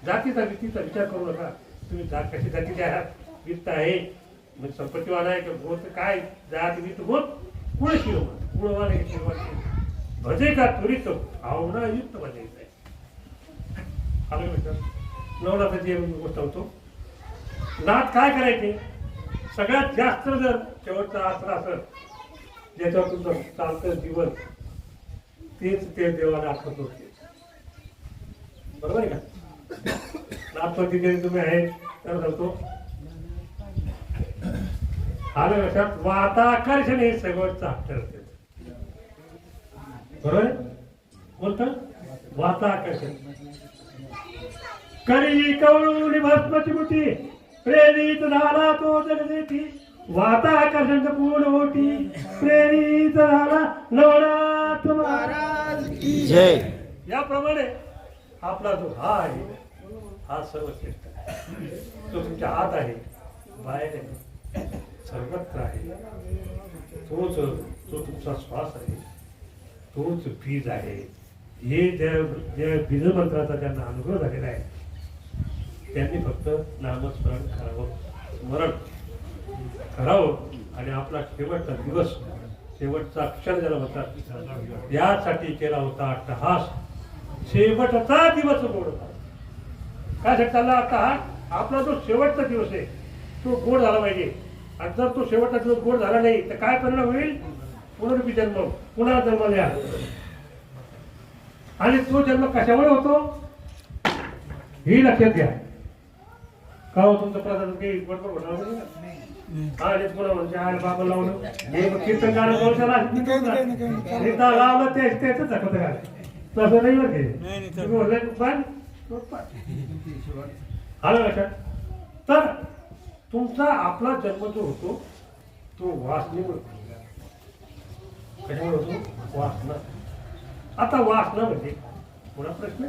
जातीचा भीतीचा विचार करू नका। तुम्ही जात कशी जातीचे आहात, वित्त आहे म्हणजे संपत्तीवान आहे, गोत काय जात वित्त गोत कुळ शिल मात कुळवान आहे शिलवान भजे का त्वरित भावना युक्त भजे आहे। आलं मित्र, नवनाथाची गोष्ट होतो। नाथ काय करायचे, सगळ्यात जास्त जर शेवटचा आसरा असेल ज्याच्यावर तुमचं चालतं जीवन, तेच ते देवाला आठवत होते। बरोबर आहे का? नाथपती जरी तुम्ही आहे तर सांगतो, आलं लक्षात? वाताकर्षण हे शेवटचं अक्षर असते। बरोबर बोलत वाताकर्षण। करी कवळून भस्मची मुठी, प्रेरित झाला तो जगदेठी, वाताकर्षण पूर्ण होती, प्रेरित झाला नवनाथ महाराज की जय। याप्रमाणे आपला जो हा आहे, हा सर्वश्रेष्ठ आहे। तो तुमच्या हात आहे, बाहेर आहे, सर्वत्र आहे। तोच जो तुमचा श्वास आहे, तोच बीज आहे। हे ज्या बीज मंत्राचा ज्यांना अनुभव झालेला आहे त्यांनी फक्त नामस्मरण करावं, स्मरण करावं, आणि आपला शेवटचा दिवस, शेवटचा क्षण ज्याला म्हणतात, यासाठी केला होता अट्टहास। शेवटचा दिवस गोड झाला। काय चालला आता हा आपला जो शेवटचा दिवस आहे तो गोड झाला पाहिजे। आणि जर तो शेवटचा दिवस गोड झाला नाही तर काय परिणाम होईल? पुनरुपी जन्म, पुन्हा जन्म द्या। आणि तो जन्म कशामुळे होतो हे लक्षात घ्या। का हो तुमचं प्रसाद काही बरोबर होणार नाही? आणि पुन्हा म्हणजे आल बाबा लावलं हे कीर्तन गाणं बोलताना लावलं त्याच दाखवत का तसं नाही बघे तुम्ही म्हणलं पण आलं लक्षात? तर तुमचा आपला जन्म जो होतो तो वासनेमुळे, कशामुळे होतो? वासना। आता वासना म्हणजे पुन्हा प्रश्न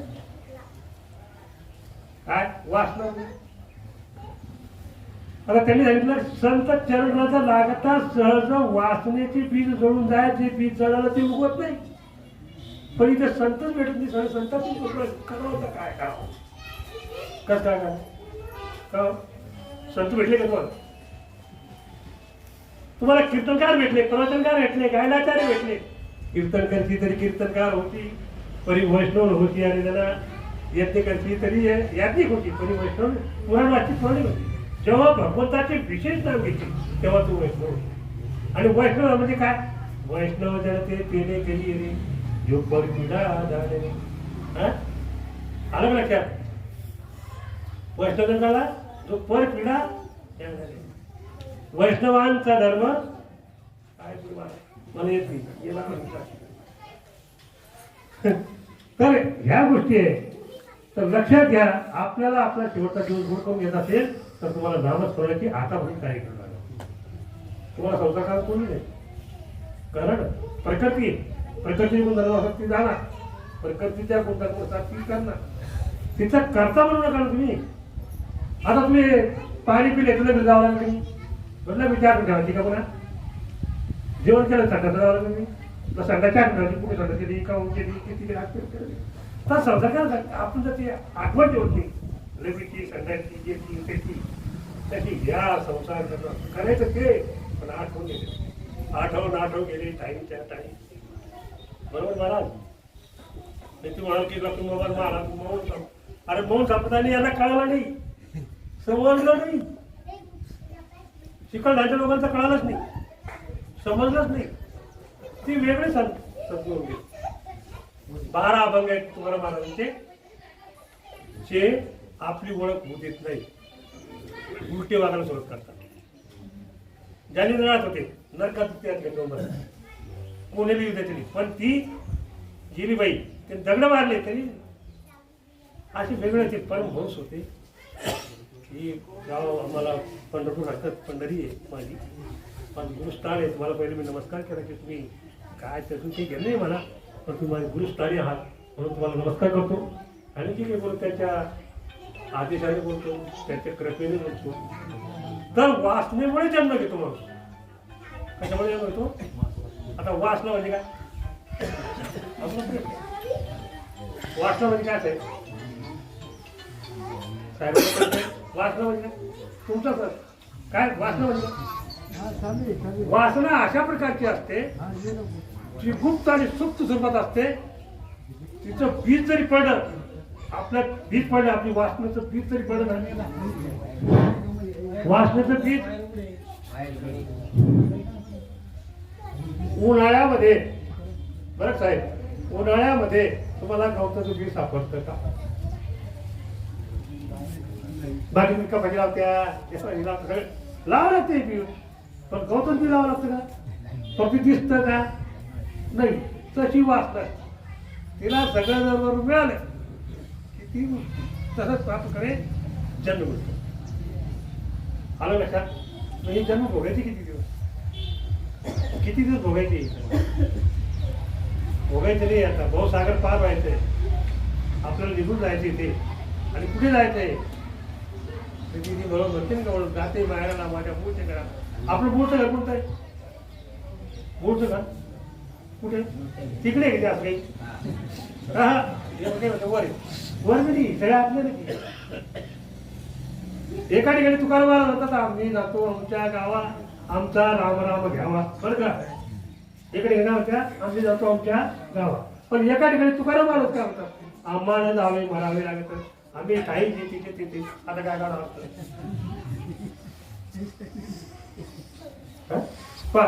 काय वासना? आता त्यांनी सांगितलं संत चरणाचा लागता सहज वासनेचे बीज जळून जाय, जे बीज जळालं ते उगवत नाही। पण इथे संतच भेटत नाही, संतांची करावं तर काय करावं, कसं काय का संत भेटले का तुम्हाला? तुम्हाला कीर्तनकार भेटले, प्रवचनकार भेटले, गायनाचार्य भेटले, कीर्तन करती तरी कीर्तनकार होती, परी वैष्णव होती, आणि त्यांना यज्ञ करती तरी याज्ञिक होती, परी वैष्णव पुराण वाचित थोडी होती. जेव्हा भगवंताचे विशेष नाव घेते तेव्हा तू वैष्णव होती. आणि वैष्णव म्हणजे काय? वैष्णव जळते तेने केली रे जो पर पिढा झाले. आलं का लक्षात? वैष्णव जगाला जो पर पिढा झाले. वैष्णवांचा धर्म काय मला येत नाही. तर ह्या गोष्टी आहे. तर लक्षात घ्या, आपल्याला आपला शेवटचा दिवस गुण करून घेत असेल तर तुम्हाला नामस्मरणाची हातामध्ये कार्य करावं लागेल. तुम्हाला संसार कोणी नाही. कारण प्रकृती गुणधर्मासाठी जाणार, प्रकृतीच्या गुणधर्मासाठी करणार, तिचा करता म्हणू नका तुम्ही. आता तुम्ही पाणी पिले तुला जावं लागलं तुम्ही म्हटलं विचार ठेवायची का पुन्हा जेवण केलं संडासला जावं लागलं तुम्ही संडाच्या ठेवायची कुठे संडा केली का केली किती तर संसार आपण जर ती आठवण ठेवत नाही रवीची संडाची याची त्याची त्याची या संसार करायचं ते पण आठवण गेले आठवण गेले टाईमच्या टाईम. बरोबर महाराज? तू म्हणाल की डॉक्टर मोबाईल महाराज मौन. अरे मौन संपताना यांना कळालं नाही, समजलं नाही. चिकलठाणच्या लोकांचं कळालंच नाही, समजलंच नाही. ती वेगळे समजून घे. 12 अभंग आहेत तुकाराम महाराजांचे, जे आपली ओळख होऊ देत नाही, उलटे वागायला सुरुवात करतात. ज्यांनी नरकात होते नरकात कोणी तरी, पण ती गेली बाई ते दगड मारले तरी असे वेगळे परमहंस होते. ही गाव आम्हाला पंढरपूर असतात, पंढरी आहे माझी, पण गुरुस्थान आहे. तुम्हाला पहिले मी नमस्कार केला की तुम्ही काय त्यातून काही गेलं नाही मला, पण तुम्ही माझे गुरुस्थानी आहात म्हणून तुम्हाला नमस्कार करतो. आणि जे काही बोलतो त्याच्या आदेशाने बोलतो, त्याच्या कृपेने बोलतो. तर वासनेमुळे जन्म घेतो माणूस. कशामुळे जन्म घेतो? आता वासना म्हणजे काय? वासना म्हणजे काय असेल साहेब? वासना म्हणजे तुमचा सर काय वासना म्हणजे? वासना अशा प्रकारची असते जी गुप्त आणि सुप्त स्वरूपात असते. तिचं बीज जरी पडलं, आपलं बीज पडलं, आपली वासनेचं बीज जरी पडलं, वासनेचं बीज उन्हाळ्यामध्ये, बरं साहेब, उन्हाळ्यामध्ये तुम्हाला गवताचं बीज सापडतं का? बाकी पिका भाजी लावत्या लावा लागते बीज, पण गवतच बी लावावं लागतं का? पण ती दिसतं का? नाही. तशी वासना तिला सगळं जर मिळालं की ती तसंच प्राप्तकडे जन्म मिळतो. आलं लक्षात? ही जन्म भोगायची किती दिवस भोगायची? भोगायचं नाही. आता भाऊसागर पार व्हायचंय, आपल्याला निघून जायचं इथे. आणि कुठे जायचंय? तिथे बरोबर म्हणते ना का जाते बाहेरला माझ्या मूळच्या घरात. आपलं मूळचं घर कोणतं आहे? मूळचं घर कुठे? तिकडे गेले असं काही वर नाही, सगळ्या आपल्या नाही. एका ठिकाणी तुकाराम महाराज म्हणतात आम्ही जातो आमच्या गावात, आमचा राम राम घ्यावा. बरं का? इकडे घेणार होत्या आम्ही जातो आमच्या गावात. पण एका ठिकाणी तुकाराम महाराज काय म्हणतात? आम्हाला जावे मरावे लागत, आम्ही काही तिथे तिथे. आता काय काढा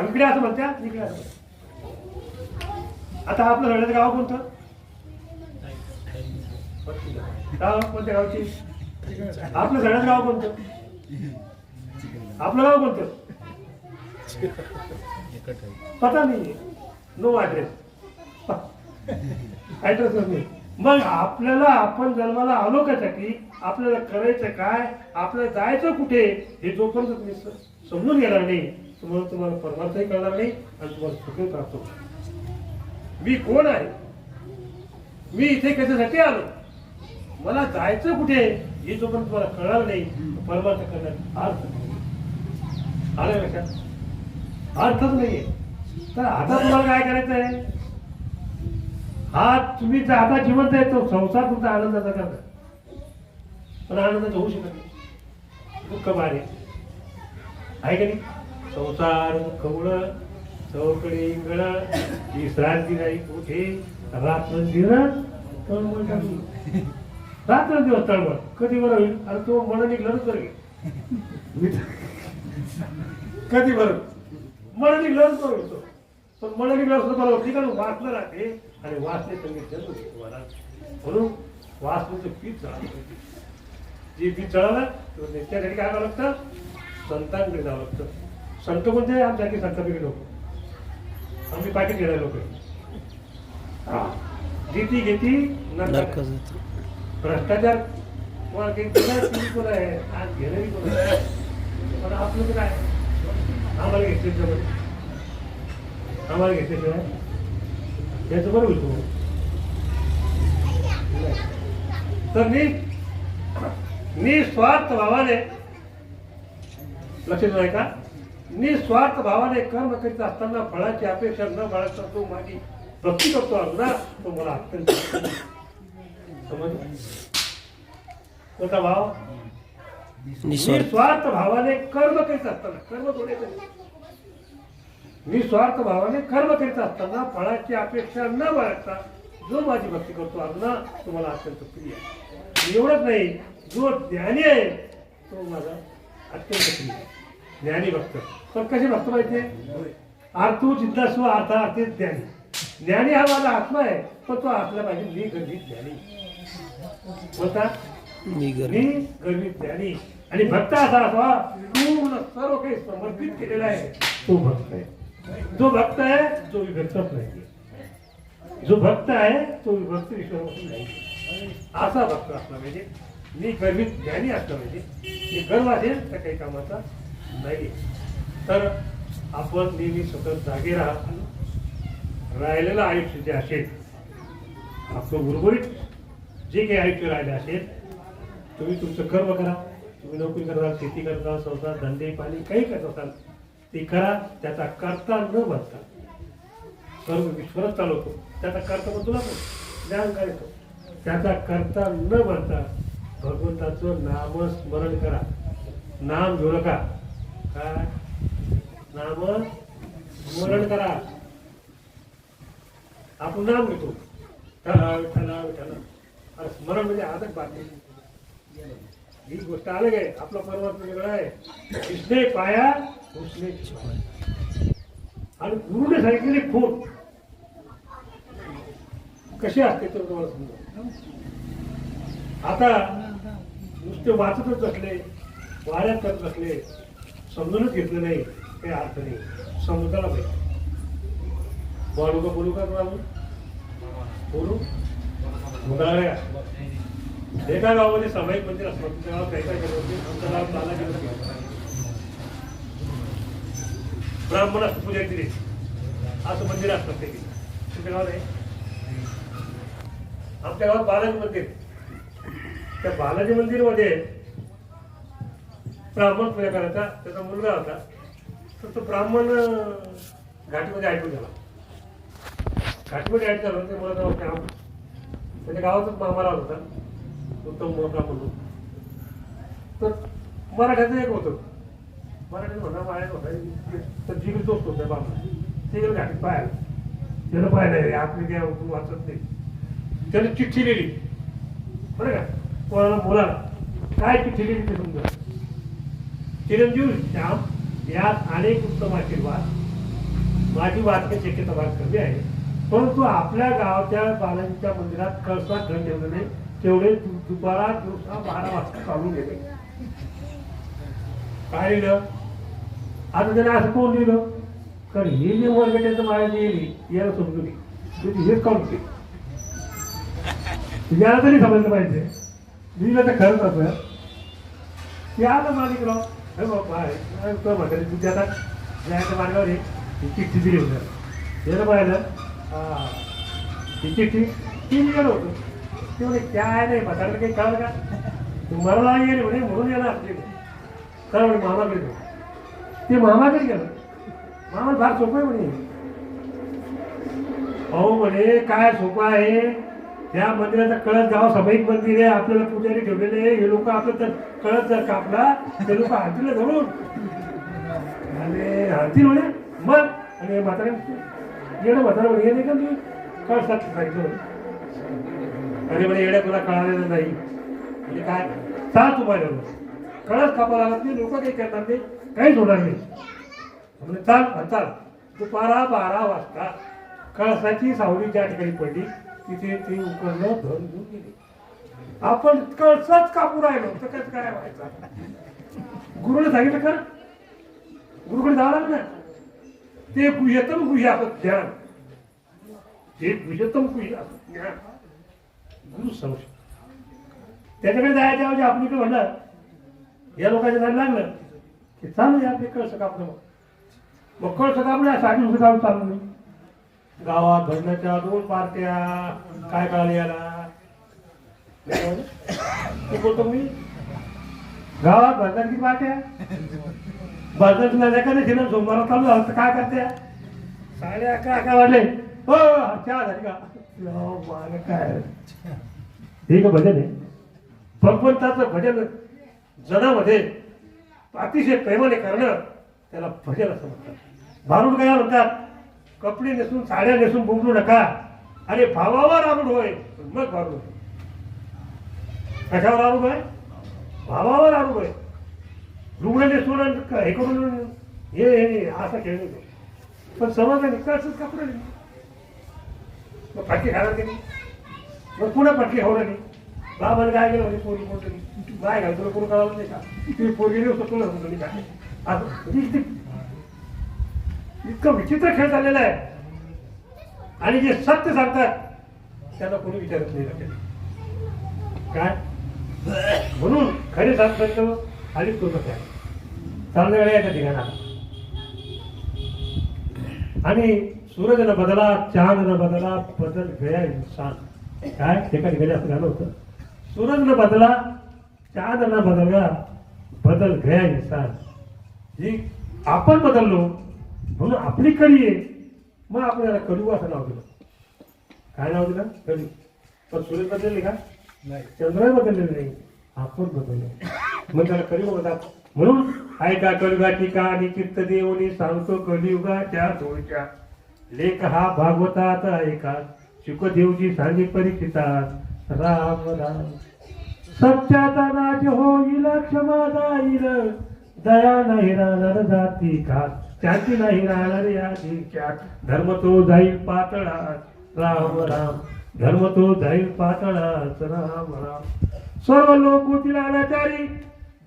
इकडे असं म्हणत्या, इकडे असं. आता आपलं रड्याचं गाव कोणतं? गाव कोणत्या गावची? आपलं सगळ्यात गाव कोणतं? आपलं गाव कोणतं? पता नाही, नो ऍड्रेस, ऍड्रेसच नाही. मग आपल्याला आपण जन्माला आलो कशासाठी, आपल्याला करायचं काय, आपल्याला जायचं कुठे, हे जोपर्यंत तुम्ही समजून घेणार नाही तुम्हाला परमार्थही कळणार नाही आणि तुम्हाला सुखही प्राप्त होणार. मी कोण आहे, मी इथे कशासाठी आलो, मला जायचं कुठे, हे जोपर्यंत तुम्हाला कळणार नाही परमार्थ करण्यात अर्थ आलं लक्षात? अर्थच नाहीये. तर आता तुम्हाला काय करायचं आहे? हा तुम्ही जर आता जिवंत आहे तो संसार तुमचा आनंदाचा करता, पण आनंदाचा होऊ शकत नाही. दुःख मारे आहे का नाही? संसार दुःख मुळे चौकडे इंगळ विश्रांती नाही कुठे रात्रंदिवस तळमळ टाकली. रात्रंदिवस तळमळ कधी बरं होईल? अरे तो मन निघणारच बरं घे कधी बरं मन निघणारच बरं होतो. पण मन निघणार सुद्धा बरं होती कारण वाचलं राहते आणि वाचले सांगितलं होते तुम्हाला. म्हणून वाचण्याचं पीठ जळालं पाहिजे. जे पीठ जळालं त्यासाठी काय करावं लागतं? संतांकडे जावं लागतं. संत कोणते? आमच्याकडे संतांकडे लोक आम्ही पाठी घेणारे लोक घेती घेती नरकच येतो. भ्रष्टाचार कोण आहे आज घेणारी कोण आहे? पण आपलं काय आम्हाला घेतल्याशिवाय आम्हाला घेतल्याशिवाय याचं बरं होईल तुम्हाला. तर निस्वार्थ भावाने लक्षात नाही का? निस्वार्थ भावाने कर्म करीत असताना फळाची अपेक्षा न बाळगता तो माझी भक्ती करतो अर्जुना, तो मला अत्यंत समज. कोणता भाव? निस्वार्थ भावाने कर्म करीत असताना कर्म थोडे निस्वार्थ भावाने कर्म करीत असताना फळाची अपेक्षा न बाळगता जो माझी भक्ती करतो अर्जुना, तो मला अत्यंत प्रिय आहे. एवढंच नाही, जो ज्ञानी आहे तो माझा अत्यंत प्रिय आहे. ज्ञानी भक्त. पण कसे भक्त माहितीये? आर्थू जिज्ञासू अर्थार्थी ज्ञानी. ज्ञानी हा माझा आत्मा आहे, पण तो असला पाहिजे मी गर्वित ज्ञानी. होता मी गर्वित ज्ञानी. आणि भक्त असा असावा पूर्ण सर्व काही समर्पित केलेला आहे, तो भक्त आहे. जो भक्त आहे जो विभक्तच नाही. जो भक्त आहे तो विभक्त विश्वास नाही. असा भक्त असला पाहिजे. मी गर्वित ज्ञानी असला पाहिजे. मी गर्व असेल तर काही कामाचा नाही. तर आपण नेहमी सतत जागे राहिलेलं आयुष्य जे असेल आपलं उर्वरित जे काही आयुष्य राहिले असेल, तुम्ही तुमचं कर्म करा. तुम्ही नोकरी करता, शेती करता, संसार धंदे पाणी काही करत असाल ते करा. त्याचा करता न बनता सर्व ईश्वरच चालवतो. त्याचा करता पण तुला पण ज्ञान करायचं. त्याचा करता न बनता भगवंताचं नामस्मरण करा. नाम घेऊ नका. काय? नाम स्मरण करा. आपण नाम घेतो विठ्ठला विठ्ठला. अरे स्मरण म्हणजे आदक बात ही गोष्ट अलग आहे. आपला परमात्मा वेगळा आहे. इसने पाया उसने आणि गुरुने सांगितलेली खोट कशी असते तर तुम्हाला समजा. आता नुसते वाचतच बसले, वाऱ्यात करत बसले, समजूनच घेतलं नाही, काही अर्थ नाही. समजायला पाहिजे. बोलू का बोलू का तुम्हाला बोलू मुदाळ्या एका गावामध्ये सामायिक मंदिर असतं. तुमच्या गावात काय काय करत होते? आमच्या गावात चालला गेलं ब्राह्मण असतो पूजा दिली असं मंदिर असतं. ते तुमच्या गावात आहे? आमच्या गावात बालाजी मंदिर. त्या बालाजी मंदिर मध्ये ब्राह्मण पूजा करायचा. त्याचा मुलगा होता. तर तो ब्राह्मण घाटीमध्ये ऍडमिट झाला. घाटीमध्ये ऍड झाला ते मला त्याच्या गावातच मामाला होता उत्तम मोठा म्हणून. तर मराठ्याचं एक होतं. मराठ्याचं म्हणा मायाच होता. तर जिगरी दोस्त होता बाबा. ते गेलं घाटीत पाहायला. त्याला पाहिलं आपली काय वाचत नाही. त्याने चिठ्ठी लिहिली बरं का कोणाला मुलाला. काय चिठ्ठी लिहिली ते समजा. चिरंजीव श्याम यात अनेक उत्तम आशीर्वाद. माझी वाचण्याची शक्यता फार कमी आहे, परंतु आपल्या गावाच्या बालाजीच्या मंदिरात कळसात धन ठेवलं नाही. तेवढे दुपारा दिवसा 12 वाजता काढून गेले. काय लिहिलं? आता त्याने असं कोण लिहिलं? कारण हे जे वर्ग त्याचं माया लिहिली याला समजून घे. हेच काढून घे. याला तरी समजलं पाहिजे. लिहिलं तर खरंच असं ते आता मालिकराव हे बाबा म्हातारी तुझी आता जायच्या मार्गावर ही चिठ्ठी दिली होती. याला पाहिलं ही चिठ्ठी ती निघालं होतं. ते म्हणे काय नाही म्हातारीला काही कळलं का? मला गेले म्हणे म्हणून याला असले तर म्हणे मामाकडे गेलो. ते मामाकडे गेलं. मामा फार सोपं आहे म्हणे. अहो म्हणे काय सोपं आहे. त्या मंदिराचा कळस गाव सामायिक मंदिर आहे. आपल्याला पुजारी ठेवलेले आहे. हे लोक आपलं जर कळस जर कापला ते लोक हातीला धरून आणि हाती म्हणे मग आणि हे म्हातारे येणं म्हातारा म्हणे, हे नाही का मी कळसात सांगितलं म्हणे. अरे म्हणे येड्या तुला कळालेलं नाही म्हणजे काय, चाल तू माझ्यावर. कळस कापा लागत नाही, लोक काही करणार नाही, काहीच होणार नाही. म्हणजे चाल चाल. दुपारा 12 वाजता कळसाची सावली ज्या ठिकाणी पडली तिथे ते उकळलं धन घेऊन गेले. आपण कळसाच कापू राहिलो तर कसं काय व्हायचं. गुरुने सांगितलं कर, गुरुकडे जावं लागलं ना. ते गुह्यतम गुह्यात ध्यान, ते गुह्यतम गुह्यात ज्ञान गुरु संशय. त्याच्याकडे जायच्या ऐवजी आपण इकडे म्हणलं या लोकांच्या नाद लागलं की चालू या आपले कळस कापणं. मग कळस कापणं 60 दिवस गाव चालू नाही. गावात धरणाच्या 2 पार्ट्या काय कळाले याला ते बोलतो मी. गावात भरणार किती पार्ट्या भरणार नद्याकडे गेलं सोमवार चालू झालं तर काय करते 11:30 वाजले. हो चहा झाली का काय हे का भजन आहे. भगवंताचं भजन जनामध्ये अतिशय प्रेमाने करणं त्याला भजन असं म्हणतात. भारूड काय म्हणतात, कपडे नेसून साड्या नेसून बोंबलू नका, अरे भावावर आरूढ होय मग भारूड होय. कशावर आरूढ होय, भावावर आरूढ होय. रुग्ण नेसून हे करून हे असं खेळू नये. पण समजलं निकालच कपडे मग फाटकी खाणार की नाही, मग पुन्हा फाटकी खाऊ नाही. बाबाने काय केलं म्हणजे पोरी कोणतरी काय घाल तुला कोण कळालं नाही का, तुम्ही पोरगी नेऊ शकतो ना काय. असं इतकं विचित्र खेळ चाललेला आहे. आणि जे सत्य सांगतात त्यांना कोणी विचारत नाही काय. म्हणून खरे सांगतो खालीच तो कसं आहे चालण्या वेळा याच्या ठिकाणा. आणि सूरज न बदला चांद न बदला बदल गया इंसान. काय एका ठिकाणी असं झालं होतं, सूरज न बदला चांद न बदलला बदल गया इंसान. ही आपण बदललो म्हणून आपली कडी आहे, मग आपल्याला कलियुग असं नाव दिलं. काय नाव दिलं, कलियुग. पण सूरज बदलले का नाही, चंद्र बदललेले नाही, आपण बदललो मग त्याला कलियुग म्हणतात. म्हणून ऐका कलियुगाची कहाणी चित्त देवनी सांगतो कलियुगाच्या थोडक्या. लेख हा भागवतात ऐका शुकदेवजी सांगे परीक्षितात. राम राम सत्याचा नाश होईल क्षमा जाईल, दया नाही राहणार जाती खात, शांती नाही राहणार या दिवसात, धर्म तो जाईल पातळात. राम राम धर्म तो जाईल पातळात. राम राम सर्व लोक होतील अनाचारी,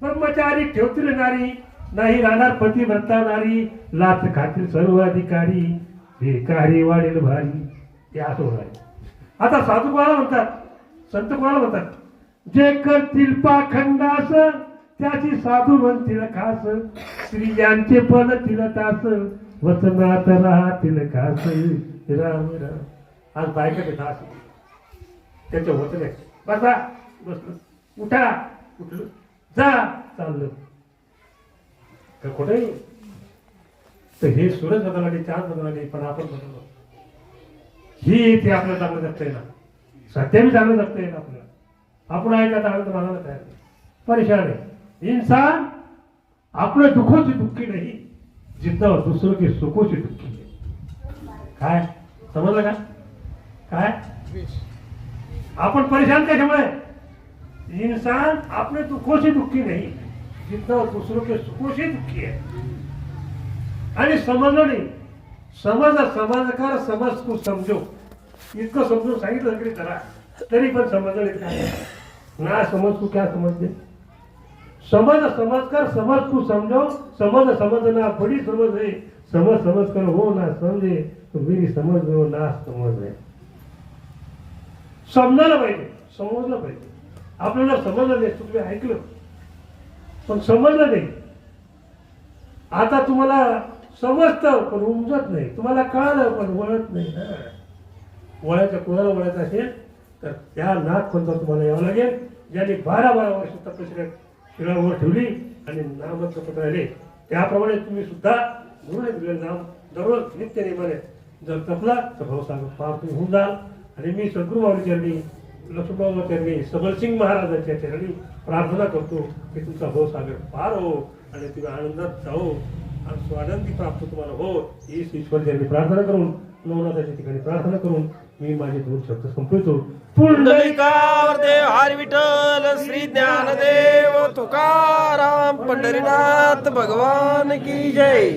ब्रह्मचारी ठेवतील नारी, नाही राहणार पतिव्रता नारी, लाच खातील सर्व अधिकारी, भिकारी वाढेल भारी. ते असं होणार. आता साधू कोणाला म्हणतात, संत कोणाला म्हणतात, जे करतील पाखंडास त्याची साधू म्हणतील खास, स्त्रियांचे पण तिलतास वचनात राहतील खास. राम राम आज बायका ते खास त्यांच्या वचन आहे. बसा बसलं, उठा उठलं, जा चाललं तर कुठे. तर हे सूरज बदलले चांद बदलले पण आपण बदललो. ही ते आपल्याला चांगलं जगता येणार, सध्या बी चांगलं जगता येईल आपल्याला. आपण आहे का चांगलं तर मानायला तयार नाही, परेशान आहे. इंसान आपलं दुखोची दुःखी नाही, जिथं दुसरं की सुखोची दुःखी आहे. काय समजलं का काय. आपण परेशान कशामुळे, इंसान आपले दुखोशी दुःखी नाही, जिथं दुसरं के सुखोशी दुःखी आहे. आणि समजलं नाही, समजकार समज को समजो इतकं समजून सांगितलं तरी करा, तरी पण समजलं नाही. काय ना समज को क्या समझते, समझ समझकर समझ को समझो, समझ समझना बड़ी समझ है, समझ समझ कर हो ना समझे तो मेरी समझ हो ना समझ है. समजायला पाहिजे, समजलं पाहिजे. आपल्याला समजलं नाही, तुम्ही ऐकलं पण समजलं नाही. आता तुम्हाला समजतं पण उमजत नाही, तुम्हाला कळलं पण वळत नाही ना. वळायचं कोणाला वळायचं असेल तर त्या नागपंथात तुम्हाला यावं लागेल, ज्यांनी 12 वर्ष तपश्चर्या शिळावर ठेवली आणि नामच जपत राहिले. त्याप्रमाणे तुम्ही सुद्धा गुरुने दिलेलं नाम दररोज नित्य नेमाने जर जपला तर भाऊसाहेब पार तुम्ही होऊन जाल. आणि मी सद्गुरू माऊली चरणी, लक्ष्मणबाबा चरणी, सबलसिंग महाराजांच्या चरणी प्रार्थना करतो की तुमचा भाऊसाहेब पार हो आणि तुम्ही आनंदात जाओ. आणि स्वानंदी प्राप्त तुम्हाला हो ही ईश्वर चरणी प्रार्थना करून नवनाथाच्या ठिकाणी प्रार्थना करून मी माझे दोन शब्द संपवतो. पुंडलिकावर देव हरी विठ्ठल श्री ज्ञानदेव तुकाराम पंढरीनाथ भगवान की जय.